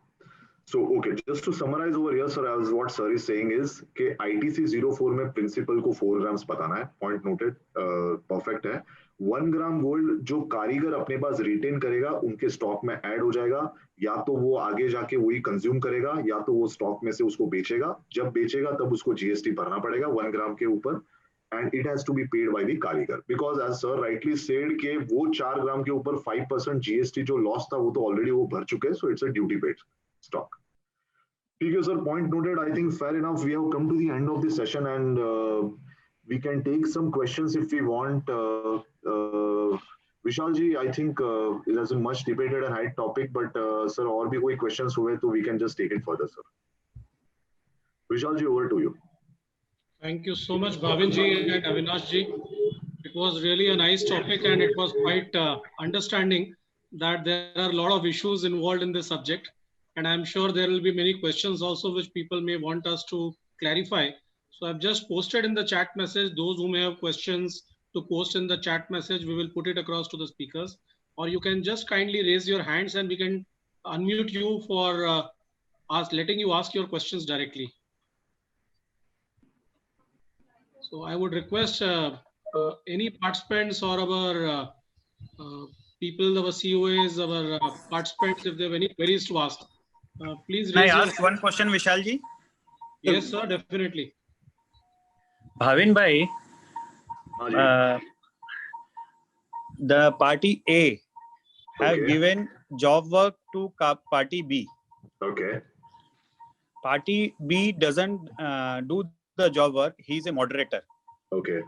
So just to summarize over here, sir, as what sir is saying is कि ITC 04 में principal को 4 grams बताना है. Point noted. Perfect है. 1 gram gold जो कारीगर अपने पास retain करेगा उनके स्टॉक में ऐड हो जाएगा, या तो वो आगे जाके वही कंज्यूम करेगा या तो वो स्टॉक में से उसको बेचेगा. जब बेचेगा तब उसको जीएसटी भरना पड़ेगा 1 ग्राम के ऊपर, and it has to be paid by the karigar, because as sir rightly said के वो 4 ग्राम के ऊपर 5% जीएसटी जो लॉस था वो तो ऑलरेडी वो भर चुके हैं, so it's a duty paid stock. ठीक है sir, point noted. I think fair enough. We have come to the end of the session and we can take some questions if we want. Vishal ji, I think it has been much debated and high topic, but sir, और भी कोई questions हुए तो we can just take it further, sir. Vishal ji, over to you. Thank you so much, Bhavin ji and Avinash ji. It was really a nice topic, and it was quite understanding that there are a lot of issues involved in this subject, and I'm sure there will be many questions also which people may want us to clarify. So I've just posted in the chat message, those who may have questions to post in the chat message, we will put it across to the speakers, or you can just kindly raise your hands and we can unmute you for letting you ask your questions directly. So I would request any participants or our people, our COAs, our participants, if they have any queries to ask, please Can I raise your ask one question, Vishal ji? Yes, sir, definitely. Bhavin bhai, हाँ जी, the party A have Okay. given job work to party B. okay, Party B doesn't do the job work. He's a moderator okay,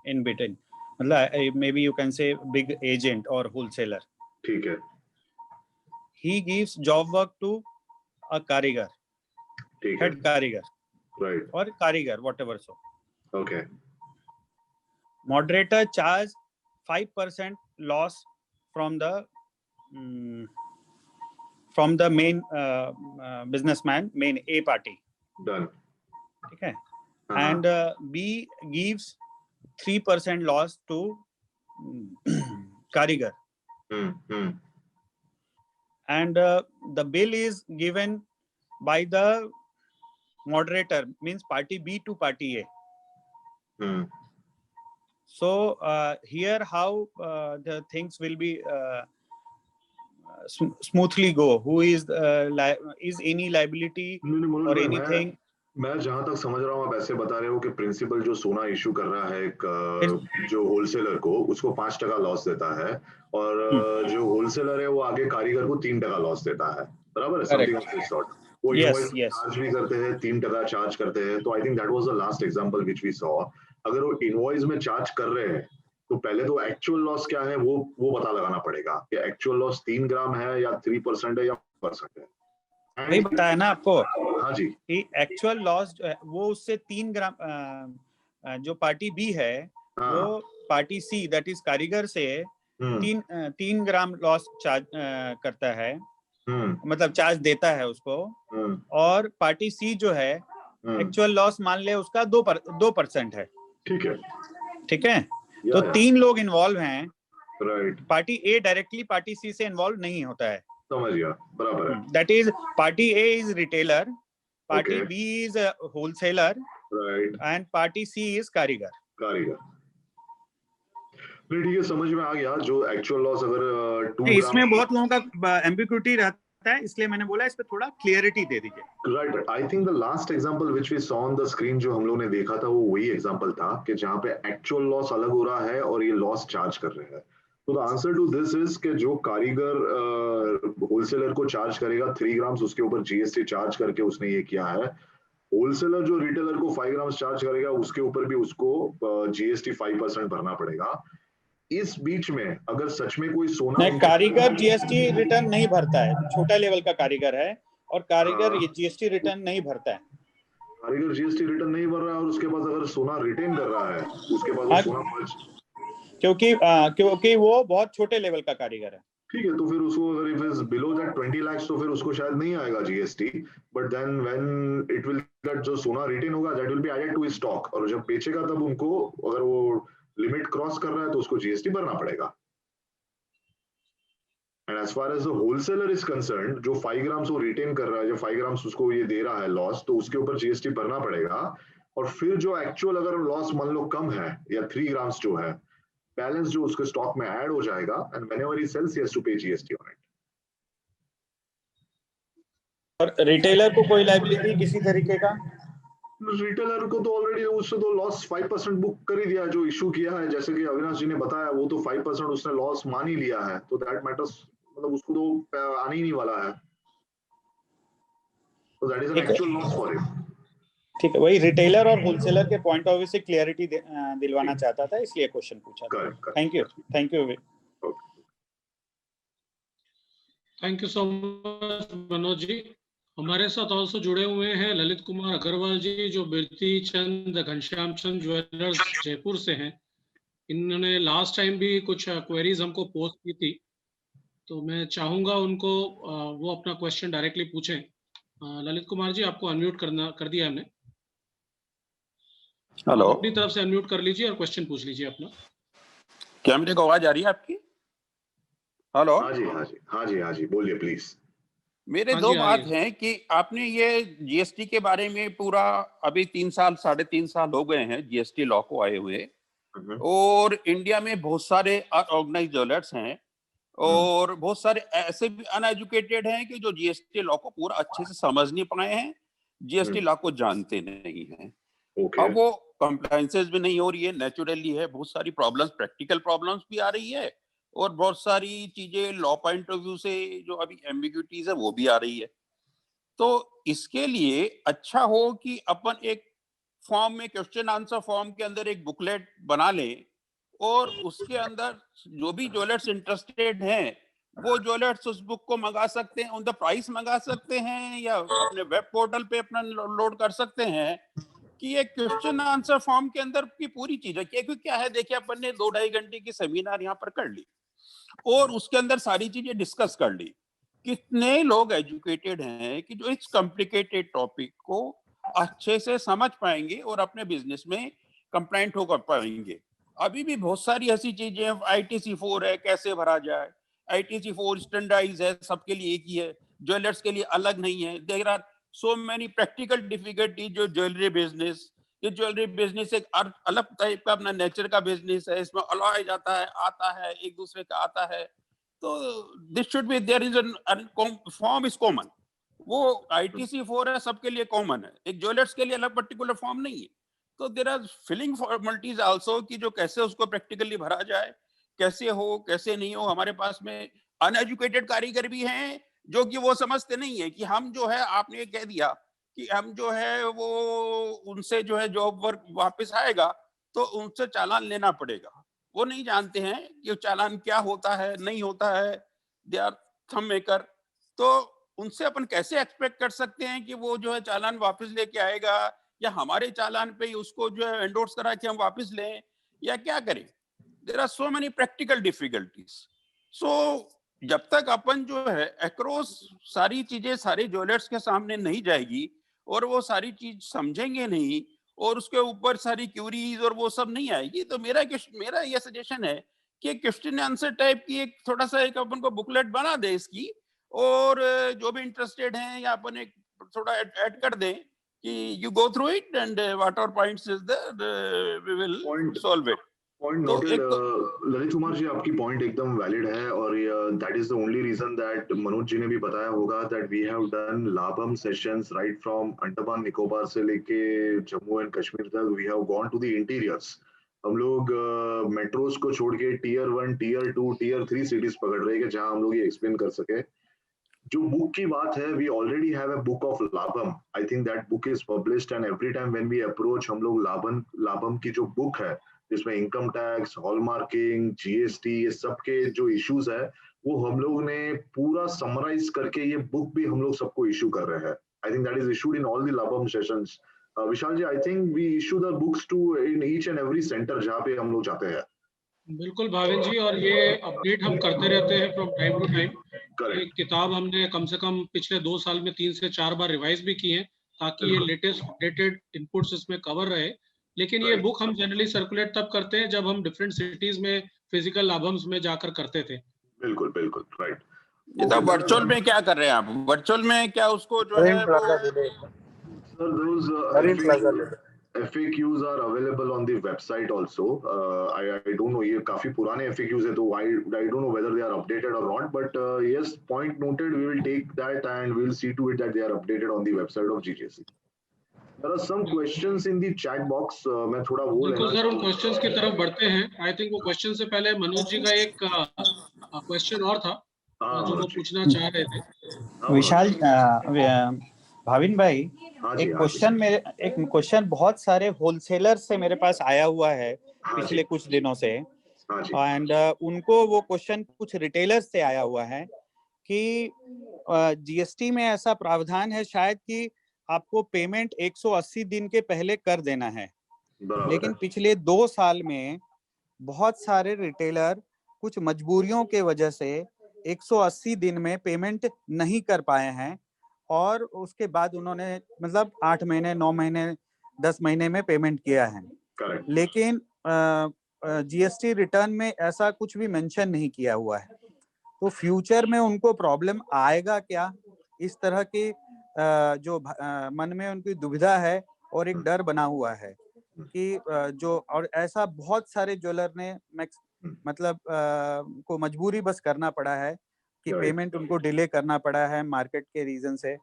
in between. Maybe you can say big agent or wholesaler. ठीक है, He gives job work to a karigar, ठीक है, head karigar right, or karigar, whatever so. okay, Moderator charge 5% loss from the main businessman, main A party. done. Okay. Uh-huh. And B gives 3% loss to karigar. And the bill is given by the moderator, means party B to party A. So here how the things will be smoothly go. Who is any liability or anything? मैं जहां तक समझ रहा हूँ आप ऐसे बता रहे हो कि प्रिंसिपल जो सोना इशू कर रहा है एक जो होलसेलर को, उसको 5% लॉस देता है, और जो होलसेलर है वो आगे कारीगर को 3% लॉस देता है, बराबर है? Something of this sort. वो इनवॉइस चार्ज भी करते हैं, 3% चार्ज करते हैं। तो I think that was the last example which we saw. अगर वो इनवॉइस में चार्ज कर रहे हैं तो पहले तो एक्चुअल लॉस क्या है वो पता लगाना पड़ेगा कि एक्चुअल लॉस 3 ग्राम है या 3% है या 1% है। वही बताया ना आपको। हाँ जी, एक्चुअल लॉस वो उससे 3 ग्राम, जो पार्टी बी है वो पार्टी सी दैट इज कारीगर से 3 ग्राम लॉस चार्ज करता है, मतलब चार्ज देता है उसको, और पार्टी सी जो है एक्चुअल लॉस मान ले उसका 2% है। ठीक है, ठीक है। तो 3 लोग इन्वॉल्व हैं, right. Party A directly party C से इन्वॉल्व नहीं होता है। समझ गया, बराबर है। That is party A is retailer, party B is wholesaler, right, and party C is karigar. ठीक है, समझ में आ गया। जो एक्चुअल लॉस अगर 2 ग्राम, इसमें बहुत लोगों का एम्बिग्यूटी रहता है, इसलिए मैंने बोला इस पे थोड़ा क्लियरिटी दे दीजिए। Right. I think the last example which we saw on the screen जो हम लोग ने देखा था वो वही एग्जांपल था कि जहां पे एक्चुअल लॉस अलग हो रहा है और ये लॉस चार्ज कर रहे हैं। तो the answer to this is कि जो कारीगर होलसेलर को चार्ज करेगा 3 ग्राम्स, उसके ऊपर जीएसटी चार्ज करके उसने ये किया है। होलसेलर जो रिटेलर को 5 ग्राम्स चार्ज करेगा उसके ऊपर भी उसको जीएसटी 5% भरना पड़ेगा। इस बीच में अगर सच में कोई सोना, कारीगर जीएसटी रिटर्न नहीं भरता है, छोटा लेवल का कारीगर है और कारीगर ये जीएसटी रिटर्न नहीं भरता है। कारीगर जीएसटी रिटर्न नहीं भर रहा है और उसके पास अगर सोना रिटेन कर रहा है उसके पास वो सोना बच, क्योंकि वो बहुत छोटे लेवल का कारीगर है। ठीक है, तो फिर उसको अगर if is below that 20 lakh तो फिर उसको शायद नहीं आएगा GST, but then when it will that जो सोना रिटेन होगा that will be added to stock, और जब बेचेगा तब उनको अगर वो लिमिट क्रॉस कर रहा है तो उसको जीएसटी भरना पड़ेगा। And as far as the wholesaler is concerned, जो 5 ग्राम्स वो रिटेन कर रहा है, जो 5 ग्राम्स उसको ये दे रहा है लॉस, तो उसके ऊपर जीएसटी भरना पड़ेगा। और फिर जो एक्चुअल अगर लॉस मान लो कम है या 3 ग्राम्स जो है, बैलेंस जो उसके स्टॉक में ऐड हो जाएगा, and whenever he sells he has to pay GST on it. और रिटेलर को कोई लायबिलिटी किसी तरीके का? रिटेलर को तो ऑलरेडी उससे तो लॉस 5% बुक कर ही दिया जो इशू किया है, जैसे कि अविनाश जी ने बताया, वो तो 5% उसने लॉस मान ही लिया है, तो दैट मैटर्स, मतलब उसको तो आने ही नहीं वाला है, तो that is an actual loss for him. ठीक है, वही रिटेलर और होलसेलर के पॉइंट ऑफ व्यू से क्लियरिटी दिलवाना चाहता था, इसलिए क्वेश्चन पूछा था। Thank you. Thank you so much Manoj ji. हमारे साथ ऑल्सो जुड़े हुए हैं ललित कुमार अग्रवाल जी, जो बिरती चंद घनश्याम चंद ज्वेलर्स जयपुर से हैं। इन्होंने लास्ट टाइम भी कुछ क्वेरीज हमको पोस्ट की थी, तो मैं चाहूंगा उनको वो अपना क्वेश्चन डायरेक्टली पूछें। ललित कुमार जी, आपको अनम्यूट कर दिया हमने। हेलो, अपनी तरफ से अनम्यूट कर लीजिए और क्वेश्चन पूछ लीजिए अपना। क्या मेरे को आवाज आ रही है आपकी? हेलो, हाँ जी, हाँ जी, हाँ जी, हाँ जी, बोलिए प्लीज। मेरे हाँ दो जी, आ बात रही है। हैं कि आपने ये जीएसटी के बारे में पूरा अभी 3 साल 3.5 साल हो गए हैं जीएसटी लॉ को आए हुए, और इंडिया में बहुत सारे अनऑर्गेनाइज्ड ज्वेलर्स हैं और बहुत सारे ऐसे भी अनएजुकेटेड हैं कि जो जीएसटी लॉ को पूरा अच्छे से समझ नहीं पाए हैं, जीएसटी लॉ को जानते नहीं हैं। ओके, अब वो कंप्लायंसेस भी नहीं हो रही है, नेचुरली है, बहुत सारी प्रॉब्लम्स, प्रैक्टिकल प्रॉब्लम्स भी आ रही है और बहुत सारी चीजें लॉ पॉइंट ऑफ व्यू से जो अभी एम्बिग्यूटीज है वो भी आ रही है। तो इसके लिए अच्छा हो कि अपन एक फॉर्म में, क्वेश्चन आंसर फॉर्म के अंदर एक बुकलेट बना लें और उसके अंदर जो भी ज्वेलर्स इंटरेस्टेड हैं वो ज्वेलर्स उस बुक को मंगा सकते हैं, उन द प्राइस मंगा सकते हैं या अपने वेब पोर्टल पे अपना लोड कर सकते हैं कि ये क्वेश्चन आंसर फॉर्म के अंदर की पूरी चीज है। क्योंकि क्या है, देखिए अपन ने 2-2.5 घंटे की सेमिनार यहाँ पर कर ली और उसके अंदर सारी चीजें डिस्कस कर ली। कितने लोग एजुकेटेड हैं कि जो इस कॉम्प्लिकेटेड टॉपिक को अच्छे से समझ पाएंगे और अपने बिजनेस में कंप्लाइंट होकर पाएंगे। अभी भी बहुत सारी ऐसी चीजें, ITC4 है, कैसे भरा जाए, ITC4 स्टैंडर्डाइज है, सबके लिए एक ही है, ज्वेलर्स के लिए अलग नहीं है। There are so many practical difficulty जो ज्वेलरी बिजनेस, ये ज्वेलरी बिजनेस एक अलग टाइप का अपना नेचर का बिजनेस है, इसमें अलॉय जाता है, आता है, एक दूसरे का आता है। तो this should be, there is an form is common. वो ITC4 है, सबके लिए कॉमन है, एक ज्वेलर्स के लिए अलग पर्टिकुलर फॉर्म नहीं है। तो there are filling formalities also कि जो कैसे उसको प्रैक्टिकली भरा जाए, कैसे हो कैसे नहीं हो। हमारे पास में अनएजुकेटेड कारीगर भी हैं जो कि वो समझते नहीं है कि हम जो है, आपने ये कह दिया कि हम जो है वो उनसे जो है जॉब वर्क वापस आएगा तो उनसे चालान लेना पड़ेगा। वो नहीं जानते हैं कि चालान क्या होता है, नहीं होता है, दे आर थंब मेकर। तो उनसे अपन कैसे एक्सपेक्ट कर सकते हैं कि वो जो है चालान वापस लेके आएगा, या हमारे चालान पे ही उसको जो है एंडोर्स करा के हम वापस लें, या क्या करें। There are so many practical difficulties. So जब तक अपन जो है अक्रॉस सारी चीजें सारे ज्वेलर्स के सामने नहीं जाएगी और वो सारी चीज समझेंगे नहीं और उसके ऊपर सारी क्यूरीज और वो सब नहीं आएगी, तो मेरा ये सजेशन है कि क्वेश्चन आंसर टाइप की एक थोड़ा सा एक अपन को बुकलेट बना दे इसकी, और जो भी इंटरेस्टेड हैं या अपन एक थोड़ा ऐड कर दें कि you go through it and what our points is there, we will solve it. Point तो नोटेड। एक ललित कुमार जी, आपकी पॉइंट एकदम वैलिड है और that is the only reason that Manoj ji ने भी बताया होगा that we have done Labham sessions right from Andaman Nicobar से लेके जम्मू एंड कश्मीर तक। We have gone to the interiors. हम लोग मेट्रोज को छोड़ के टीयर 1, टीयर 2, टीयर 3 सिटीज पकड़ रहे हैं कि जहां हम लोग ये एक्सप्लेन कर सके। जो बुक की बात है, we already have a book of Labham. I think that book is published and every time when we approach, हम लोग लाभम की जो बुक है जिसमें इनकम टैक्स, हॉलमार्किंग, जीएसटी, ये सब के जो इश्यूज है वो हम लोग ने पूरा समराइज करके ये बुक भी हम लोग सबको इशू कर रहे हैं। I think that is issued in all the Labham sessions. Vishal ji, I think we issue the books to in each and every centre जहाँ पे हम लोग जाते हैं। बिल्कुल भाविन जी, और ये अपडेट हम करते रहते हैं फ्रॉम टाइम टू टाइम। ये करेक्ट, किताब हमने कम से कम पिछले 2 साल में 3 से 4 बार रिवाइज भी की है ताकि ये लेटेस्ट अपडेटेड इनपुट्स इसमें कवर रहे। लेकिन ये बुक हम जनरली सर्कुलेट तब करते हैं जब हम डिफरेंट सिटीज में फिजिकल लाभम्स में जाकर करते थे। बिल्कुल बिल्कुल राइट। ये तो वर्चुअल में क्या कर रहे हैं आप? वर्चुअल में क्या उसको जो है वो Sir, those FAQs are available on the website also. I don't know, ये काफी पुराने FAQs है तो I don't know whether they are updated or not, but yes, point noted, we will take that and we will see to it that they are updated on the website of GJC. There are some questions in the chat box. मैं थोड़ा वो बिल्कुल लेना sir, उन questions की तरफ बढ़ते हैं। आई थिंक वो क्वेश्चन से पहले मनोज जी का एक क्वेश्चन और था जो वो पूछना चाह रहे थे। विशाल, भाविन भाई, हाँ जी, एक हाँ जी। क्वेश्चन बहुत सारे होलसेलर से मेरे पास आया हुआ है हाँ पिछले जी, कुछ दिनों से, हाँ जी, एंड उनको वो क्वेश्चन कुछ रिटेलर्स से आया हुआ है कि जीएसटी में ऐसा प्रावधान है शायद कि आपको पेमेंट 180 दिन के पहले कर देना है, बराबर लेकिन है। पिछले 2 साल में बहुत सारे रिटेलर कुछ मजबूरियों के वजह से 180 दिन में पेमेंट नहीं कर पाए हैं और उसके बाद उन्होंने मतलब 8 महीने 9 महीने 10 महीने में पेमेंट किया है। करेक्ट। लेकिन जीएसटी रिटर्न में ऐसा कुछ भी मेंशन नहीं किया हुआ है, तो फ्यूचर में उनको प्रॉब्लम आएगा क्या? इस तरह की जो मन में उनकी दुविधा है और एक डर बना हुआ है कि जो, और ऐसा बहुत सारे ज्वेलर ने मतलब को मजबूरी बस करना पड़ा है कि पेमेंट उनको डिले करना पड़ा है मार्केट के रीजन से।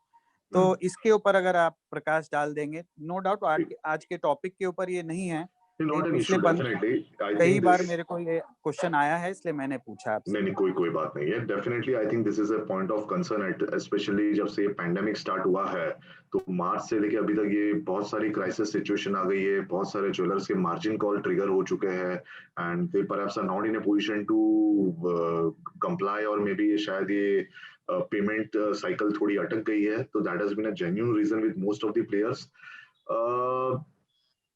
तो इसके ऊपर अगर आप प्रकाश डाल देंगे, नो डाउट आज के टॉपिक के ऊपर ये नहीं है, कई बार मेरे को ये क्वेश्चन आया है, इसलिए मैंने पूछा आपसे। नहीं, कोई बात नहीं है। Definitely I think this is a point of concern, specially जब से पैंडेमिक स्टार्ट हुआ है तो मार्च से लेके अभी तक ये बहुत सारी क्राइसिस सिचुएशन आ गई है, बहुत सारे ज्वेलर्स के मार्जिन कॉल ट्रिगर हो चुके हैं and they perhaps are not in a position to comply, और मे बी ये शायद ये पेमेंट साइकिल थोड़ी अटक गई है। तो that has been a genuine reason with most of the players.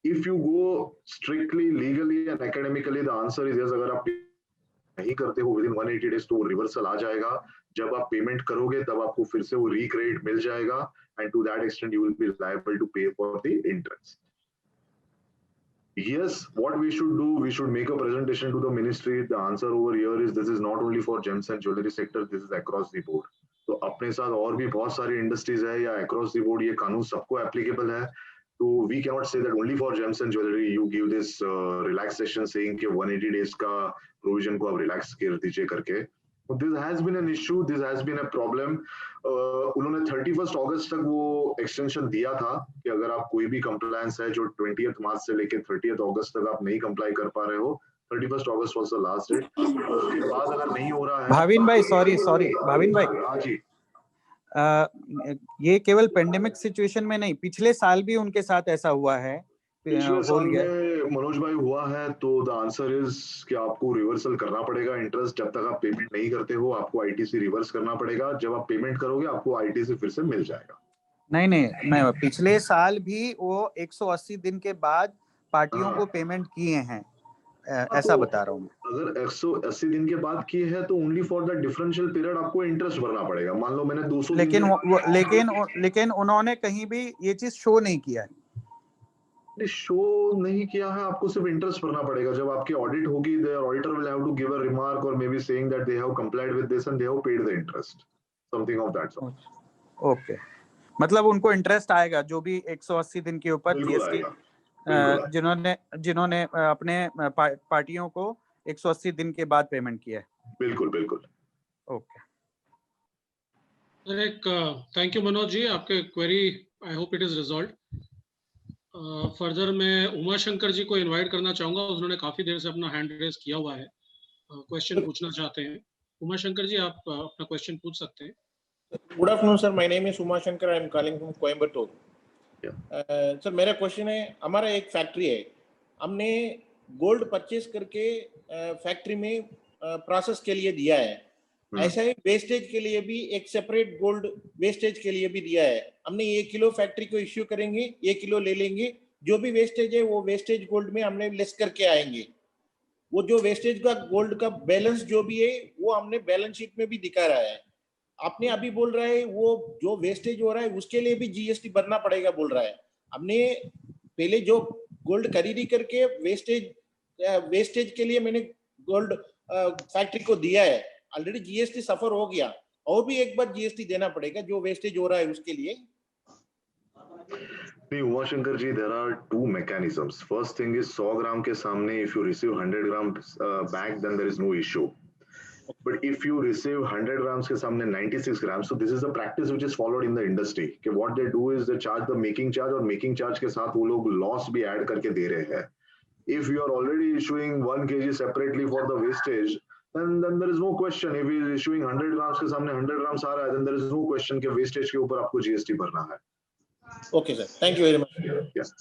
If you go strictly legally and academically, the answer is yes. अगर आप नहीं करते हो within 180 days तो वो रिवर्सल आ जाएगा। जब आप पेमेंट करोगे तब आपको फिर से वो रीक्रेडिट मिल जाएगा and to that extent you will be liable to pay for the interest. Yes, what we should do, we should make a presentation to the ministry. The answer over here is this is not only for gems and jewelry sector, this is across the board. तो अपने साथ और भी बहुत सारी industries है या across the board ये कानून सबको applicable है। तो we cannot say that only for gems and jewelry you give this relaxation saying कि 180 days का provision को आप relax कर दीजिए करके। This has been an issue, this has been a problem. उन्होंने 31 अगस्त तक वो extension दिया था कि अगर आप कोई भी compliance है जो 20th मार्च से लेके 30th अगस्त तक आप नहीं comply कर पा रहे हो, 31 अगस्त was the last date. उसके बाद अगर नहीं हो रहा है, भाविन भाई सॉरी भाविन भाई, हाँ जी, ये केवल पेंडेमिक सिचुएशन में नहीं, पिछले साल भी उनके साथ ऐसा हुआ है। पिछले साल में मनोज भाई हुआ है। तो द आंसर इज कि आपको रिवर्सल करना पड़ेगा इंटरेस्ट। जब तक आप पेमेंट नहीं करते हो आपको आईटीसी रिवर्स करना पड़ेगा। जब आप पेमेंट करोगे आपको आईटीसी फिर से मिल जाएगा। नहीं, मैं पिछले साल भी वो 180 दिन के बाद पार्टियों को पेमेंट किए हैं, ऐसा बता रहा हूँ। अगर 180 दिन के बाद किए हैं तो only for the differential period आपको इंटरेस्ट भरना पड़ेगा। मान लो मैंने 200 लेकिन उन्होंने कहीं भी ये चीज शो नहीं किया है। शो नहीं किया है, आपको सिर्फ इंटरेस्ट भरना पड़ेगा। जब आपकी ऑडिट होगी there auditor will have to give a remark और may be saying that they have complied with this and they have paid the interest, something of that sort. Okay, मतलब उनको इंटरेस्ट आएगा जो भी 180 दिन के ऊपर जीएसटी जिन्होंने अपने पार्टियों को 180 दिन के बाद पेमेंट किया है। बिल्कुल। Okay, thank you Manoj ji, आपके query I hope it is resolved. Further मैं उमा शंकर जी को इनवाइट करना चाहूंगा, उन्होंने काफी देर से अपना हैंड रेज किया हुआ है, क्वेश्चन पूछना चाहते हैं। उमा शंकर जी, आप अपना क्वेश्चन पूछ सकते हैं। Good afternoon sir, my name is Uma Shankar, I am calling from Coimbatore. Sir मेरा क्वेश्चन है, हमारा एक फैक्ट्री है, हमने गोल्ड परचेज करके फैक्ट्री में प्रोसेस के लिए दिया है, ऐसा ही वेस्टेज के लिए भी एक सेपरेट गोल्ड वेस्टेज के लिए भी दिया है। हमने 1 किलो फैक्ट्री को इश्यू करेंगे, 1 किलो ले लेंगे, जो भी वेस्टेज है वो वेस्टेज गोल्ड में हमने लेस करके आएंगे। वो जो वेस्टेज का गोल्ड का बैलेंस जो भी है वो हमने बैलेंस शीट में भी दिखा रहा है। आपने अभी बोल रहा है वो जो वेस्टेज हो रहा है उसके लिए भी जीएसटी भरना पड़ेगा बोल रहा है। हमने पहले जो गोल्ड खरीदी करके वेस्टेज के लिए मैंने गोल्ड फैक्ट्री को दिया है, ऑलरेडी जीएसटी सफर हो गया, और भी एक बार जीएसटी देना पड़ेगा जो वेस्टेज हो रहा है उसके लिए। नहीं Uma Shankar ji, there are 2 mechanisms. First thing is 100 ग्राम के सामने if you receive 100 gram back then there is no issue. But if you receive 100 grams के सामने 96 grams, so this is a practice which is followed in the industry. कि what they do is they charge the making charge, और making charge के साथ वो लोग loss भी add करके दे रहे हैं। If you are already issuing 1 kg separately for the wastage, then there is no question. If you are issuing 100 grams के सामने 100 grams आ रहा है, then there is no question कि wastage के ऊपर आपको GST भरना है। Okay sir, thank you very much. Yes.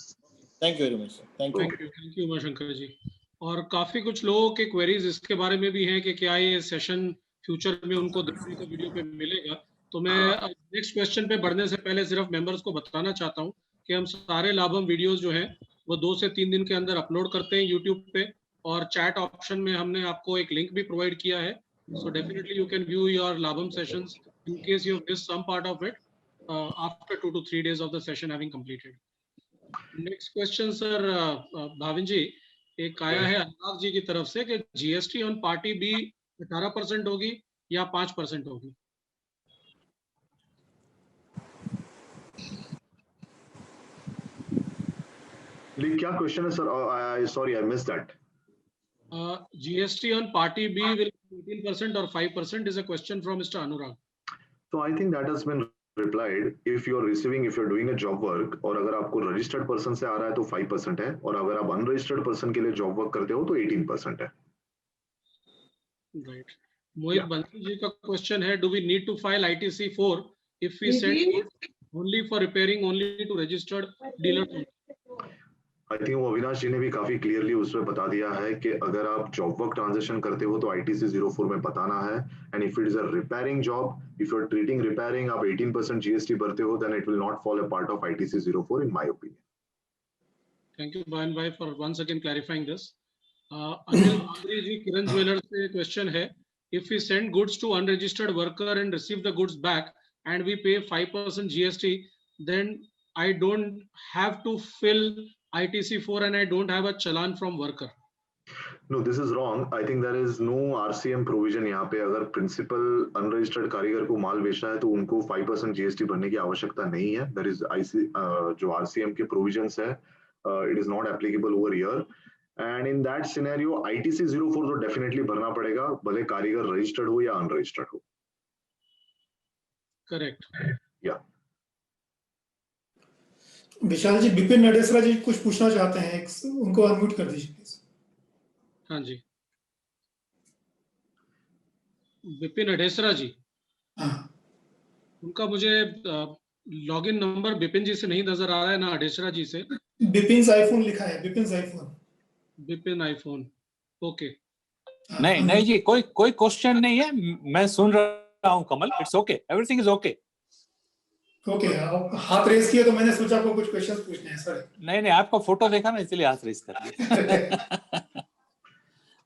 Thank you very much sir. Thank you Uma Shankar जी। और काफी कुछ लोगों के क्वेरीज इसके बारे में भी हैं कि क्या ये सेशन फ्यूचर में उनको देखने को वीडियो पे मिलेगा। तो मैं नेक्स्ट क्वेश्चन पे बढ़ने से पहले सिर्फ मेंबर्स को बताना चाहता हूँ कि हम सारे लाभम वीडियोस जो हैं वो 2 से 3 दिन के अंदर अपलोड करते हैं यूट्यूब पे, और चैट ऑप्शन में हमने आपको एक लिंक भी प्रोवाइड किया है। So definitely you can view your Labham sessions in case you miss some part of it after 2 to 3 days of the session having completed. Next question sir Bhavin ji, एक आया है अनुराग जी की तरफ से कि जीएसटी ऑन पार्टी बी 18% होगी या 5% होगी? क्या क्वेश्चन है sir? Sorry, I miss that. GST on party B will be 18% or 5% is a question from Mr. Anurag. So I think that has been replied. If you are receiving, if you are doing a job work, और अगर आपको registered person से आ रहा है तो 5% है, और अगर आप unregistered person के लिए job work करते हो तो 18% है. Right. मोहित बंसी जी का क्वेश्चन है, do we need to file ITC4 if we send only for repairing only to registered dealers? I think वो अविनाश जी ने भी काफी क्लियरली उसमें बता दिया है कि अगर आप जॉब वर्क ट्रांजेक्शन करते हो तो ITC 04 में बताना है, and if it is a repairing job, if you are treating repairing, आप 18% GST भरते हो, then it will not fall a part of ITC 04 in my opinion. Thank you, Bhavan bhai, for once again clarifying this. Anil Andri ji, Kiran Jewellers से question है, if we send goods to unregistered worker and receive the goods back and we pay 5% GST, then I don't have to fill ITC4 and I don't have a challan from worker. No, this is wrong. I think there is no RCM provision यहाँ पे. अगर principal unregistered कारीगर को माल बेचना है तो उनको 5% GST भरने की आवश्यकता नहीं है. There is जो RCM के provisions है, it is not applicable over here. And in that scenario, ITC 04 तो definitely भरना पड़ेगा, भले कारीगर रजिस्टर्ड हो या अनरजिस्टर्ड हो. Correct. Yeah. विशाल जी, बिपिन नडेसरा जी कुछ पूछना चाहते हैं, उनको अनम्यूट कर दीजिए प्लीज. हाँ जी, विपिन अडेसरा जी. हाँ. उनका मुझे लॉगिन नंबर बिपिन जी से नहीं नजर आ रहा है, ना अडेसरा जी से. बिपिन आईफोन लिखा है, Bipin iPhone. Bipin iPhone. Okay. नहीं नहीं जी, कोई क्वेश्चन नहीं है, मैं सुन रहा हूँ Kamal. It's okay, everything is okay. Okay, हाथ रेस किया तो मैंने सोचा आपको कुछ क्वेश्चंस पूछने हैं. सॉरी. नहीं, आपका फोटो देखा ना, इसलिए हाथ रेस कर दिया.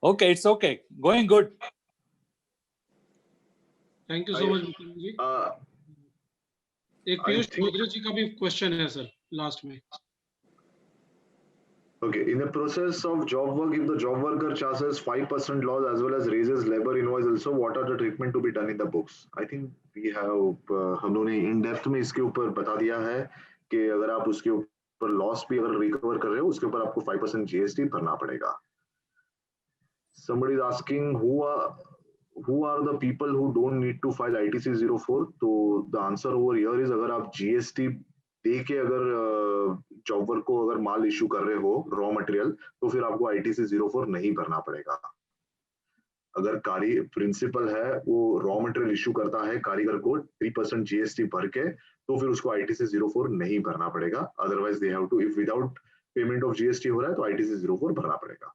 Okay, it's okay, going good. Thank you so much Bipin ji. एक पीयूष चौधरी जी का भी क्वेश्चन है सर लास्ट में. Okay, in the process of job work, if the job worker charges 5% loss as well as raises labor invoice also, what are the treatment to be done in the books? I think we have हम लोगों ने in depth में इसके ऊपर बता दिया है कि अगर आप उसके ऊपर लॉस भी अगर रिकवर कर रहे हो, उसके ऊपर आपको 5% GST भरना पड़ेगा. Somebody is asking who are the people who don't need to file ITC 04? तो the answer over here is अगर आप GST दे के अगर जॉब वर्क को अगर माल इशू कर रहे हो, रॉ मटेरियल, तो फिर आपको ITC 04 नहीं भरना पड़ेगा. अगर प्रिंसिपल है वो रॉ मटेरियल इशू करता है कारीगर को 3% GST भर के, तो फिर उसको ITC 04 नहीं भरना पड़ेगा. Otherwise they have to, if without payment of GST हो रहा है तो ITC 04 भरना पड़ेगा.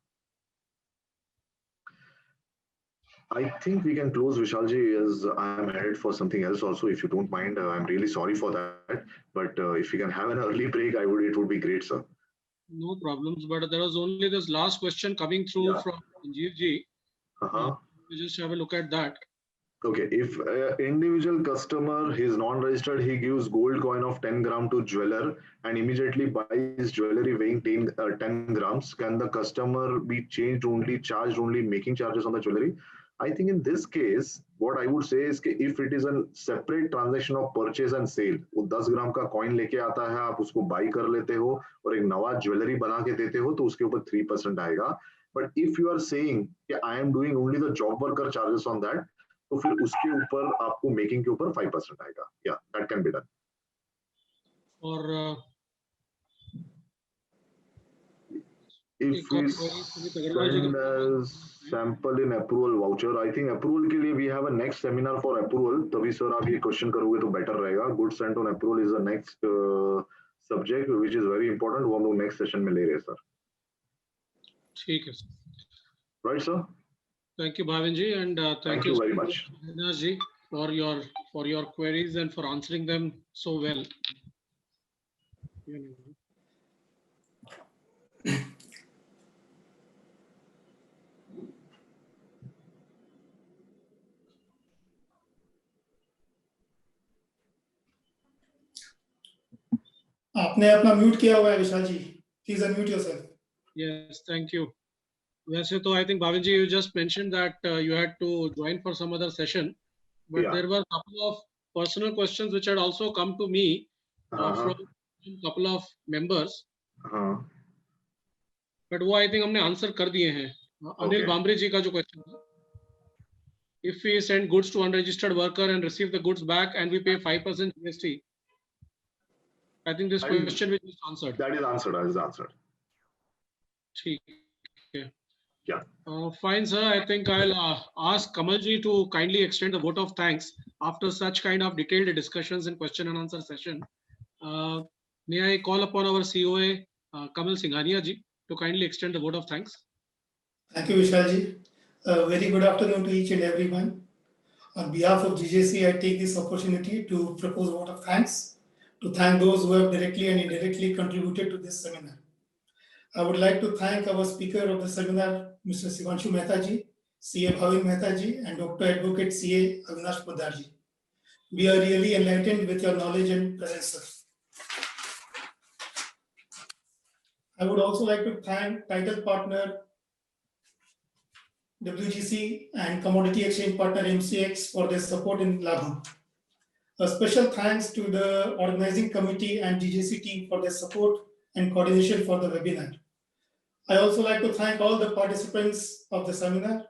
I think we can close, Vishalji, as I am headed for something else also. If you don't mind, I'm really sorry for that. But if we can have an early break, it would be great, sir. No problems. But there was only this last question coming through from Sanjeev ji. We just have a look at that. Okay, if individual customer is non-registered, he gives gold coin of 10 gram to jeweler and immediately buys jewelry weighing 10 grams, can the customer be charged only making charges on the jewelry? I think in this case, what I would say is कि if it is a separate transaction of purchase and sale, वो 10 ग्राम का coin लेके आता है, आप उसको by कर लेते हो और एक नवा ज्वेलरी बना के देते हो, तो उसके ऊपर 3% आएगा. But if you are saying कि I am doing only the job worker charges on that, तो फिर उसके ऊपर आपको मेकिंग के ऊपर 5% आएगा. Yeah, that can be done. और if we send as sample in approval voucher, I think approval के लिए we have a next seminar for approval. तभी सर आप ये क्वेश्चन करोगे तो बेटर रहेगा. Goods sent on approval is the next subject which is very important. वो हम लोग next session में ले रहे हैं सर. ठीक है sir. Right sir. Thank you Bhavin ji, and thank you very much Avinash ji for your queries and for answering them so well. आपने अपना म्यूट किया हुआ है Vishal ji, please unmute yourself. Yes, thank you. वैसे तो I think Bhavin ji, you just mentioned that you had to join for some other session, but Yeah. there were a couple of personal questions which had also come to me from a couple of members. But वो I think हमने answer कर दिए हैं. अनिल बामरे जी का जो question था, if we send goods to unregistered worker and receive the goods back and we pay 5% GST, I think this question will be answered. That is answered. That is answered. ठीक है. Yeah. Fine, sir. I think I'll ask Kamal ji to kindly extend a vote of thanks after such kind of detailed discussions and question and answer session. May I call upon our COA, Kamal Singhania ji, to kindly extend the vote of thanks. Thank you, Vishal ji. Very good afternoon to each and everyone. On behalf of GJC, I take this opportunity to propose a vote of thanks to thank those who have directly and indirectly contributed to this seminar. I would like to thank our speaker of the seminar, Mr. Sivanshu Mehta ji, CA Bhavin Mehta ji, and Dr. Advocate CA Avinash Poddar ji. We are really enlightened with your knowledge and presence, sir. I would also like to thank title partner WGC and commodity exchange partner MCX for their support in Labham. A special thanks to the organizing committee and GJC team for their support and coordination for the webinar. I also like to thank all the participants of the seminar.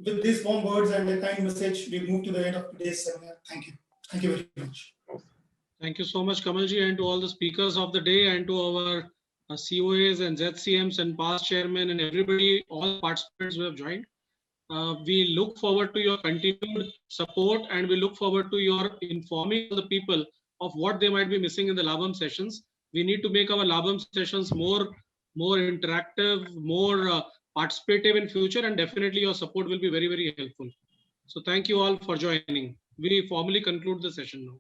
With these warm words and a kind message, we move to the end of today's seminar. Thank you. Thank you very much. Thank you so much, Kamal ji, and to all the speakers of the day, and to our COAs and ZCMs and past chairmen and everybody, all participants who have joined. We look forward to your continued support, and we look forward to your informing the people of what they might be missing in the Labham sessions. We need to make our Labham sessions more interactive, more participative in future, and definitely your support will be very, very helpful. So thank you all for joining. We formally conclude the session now.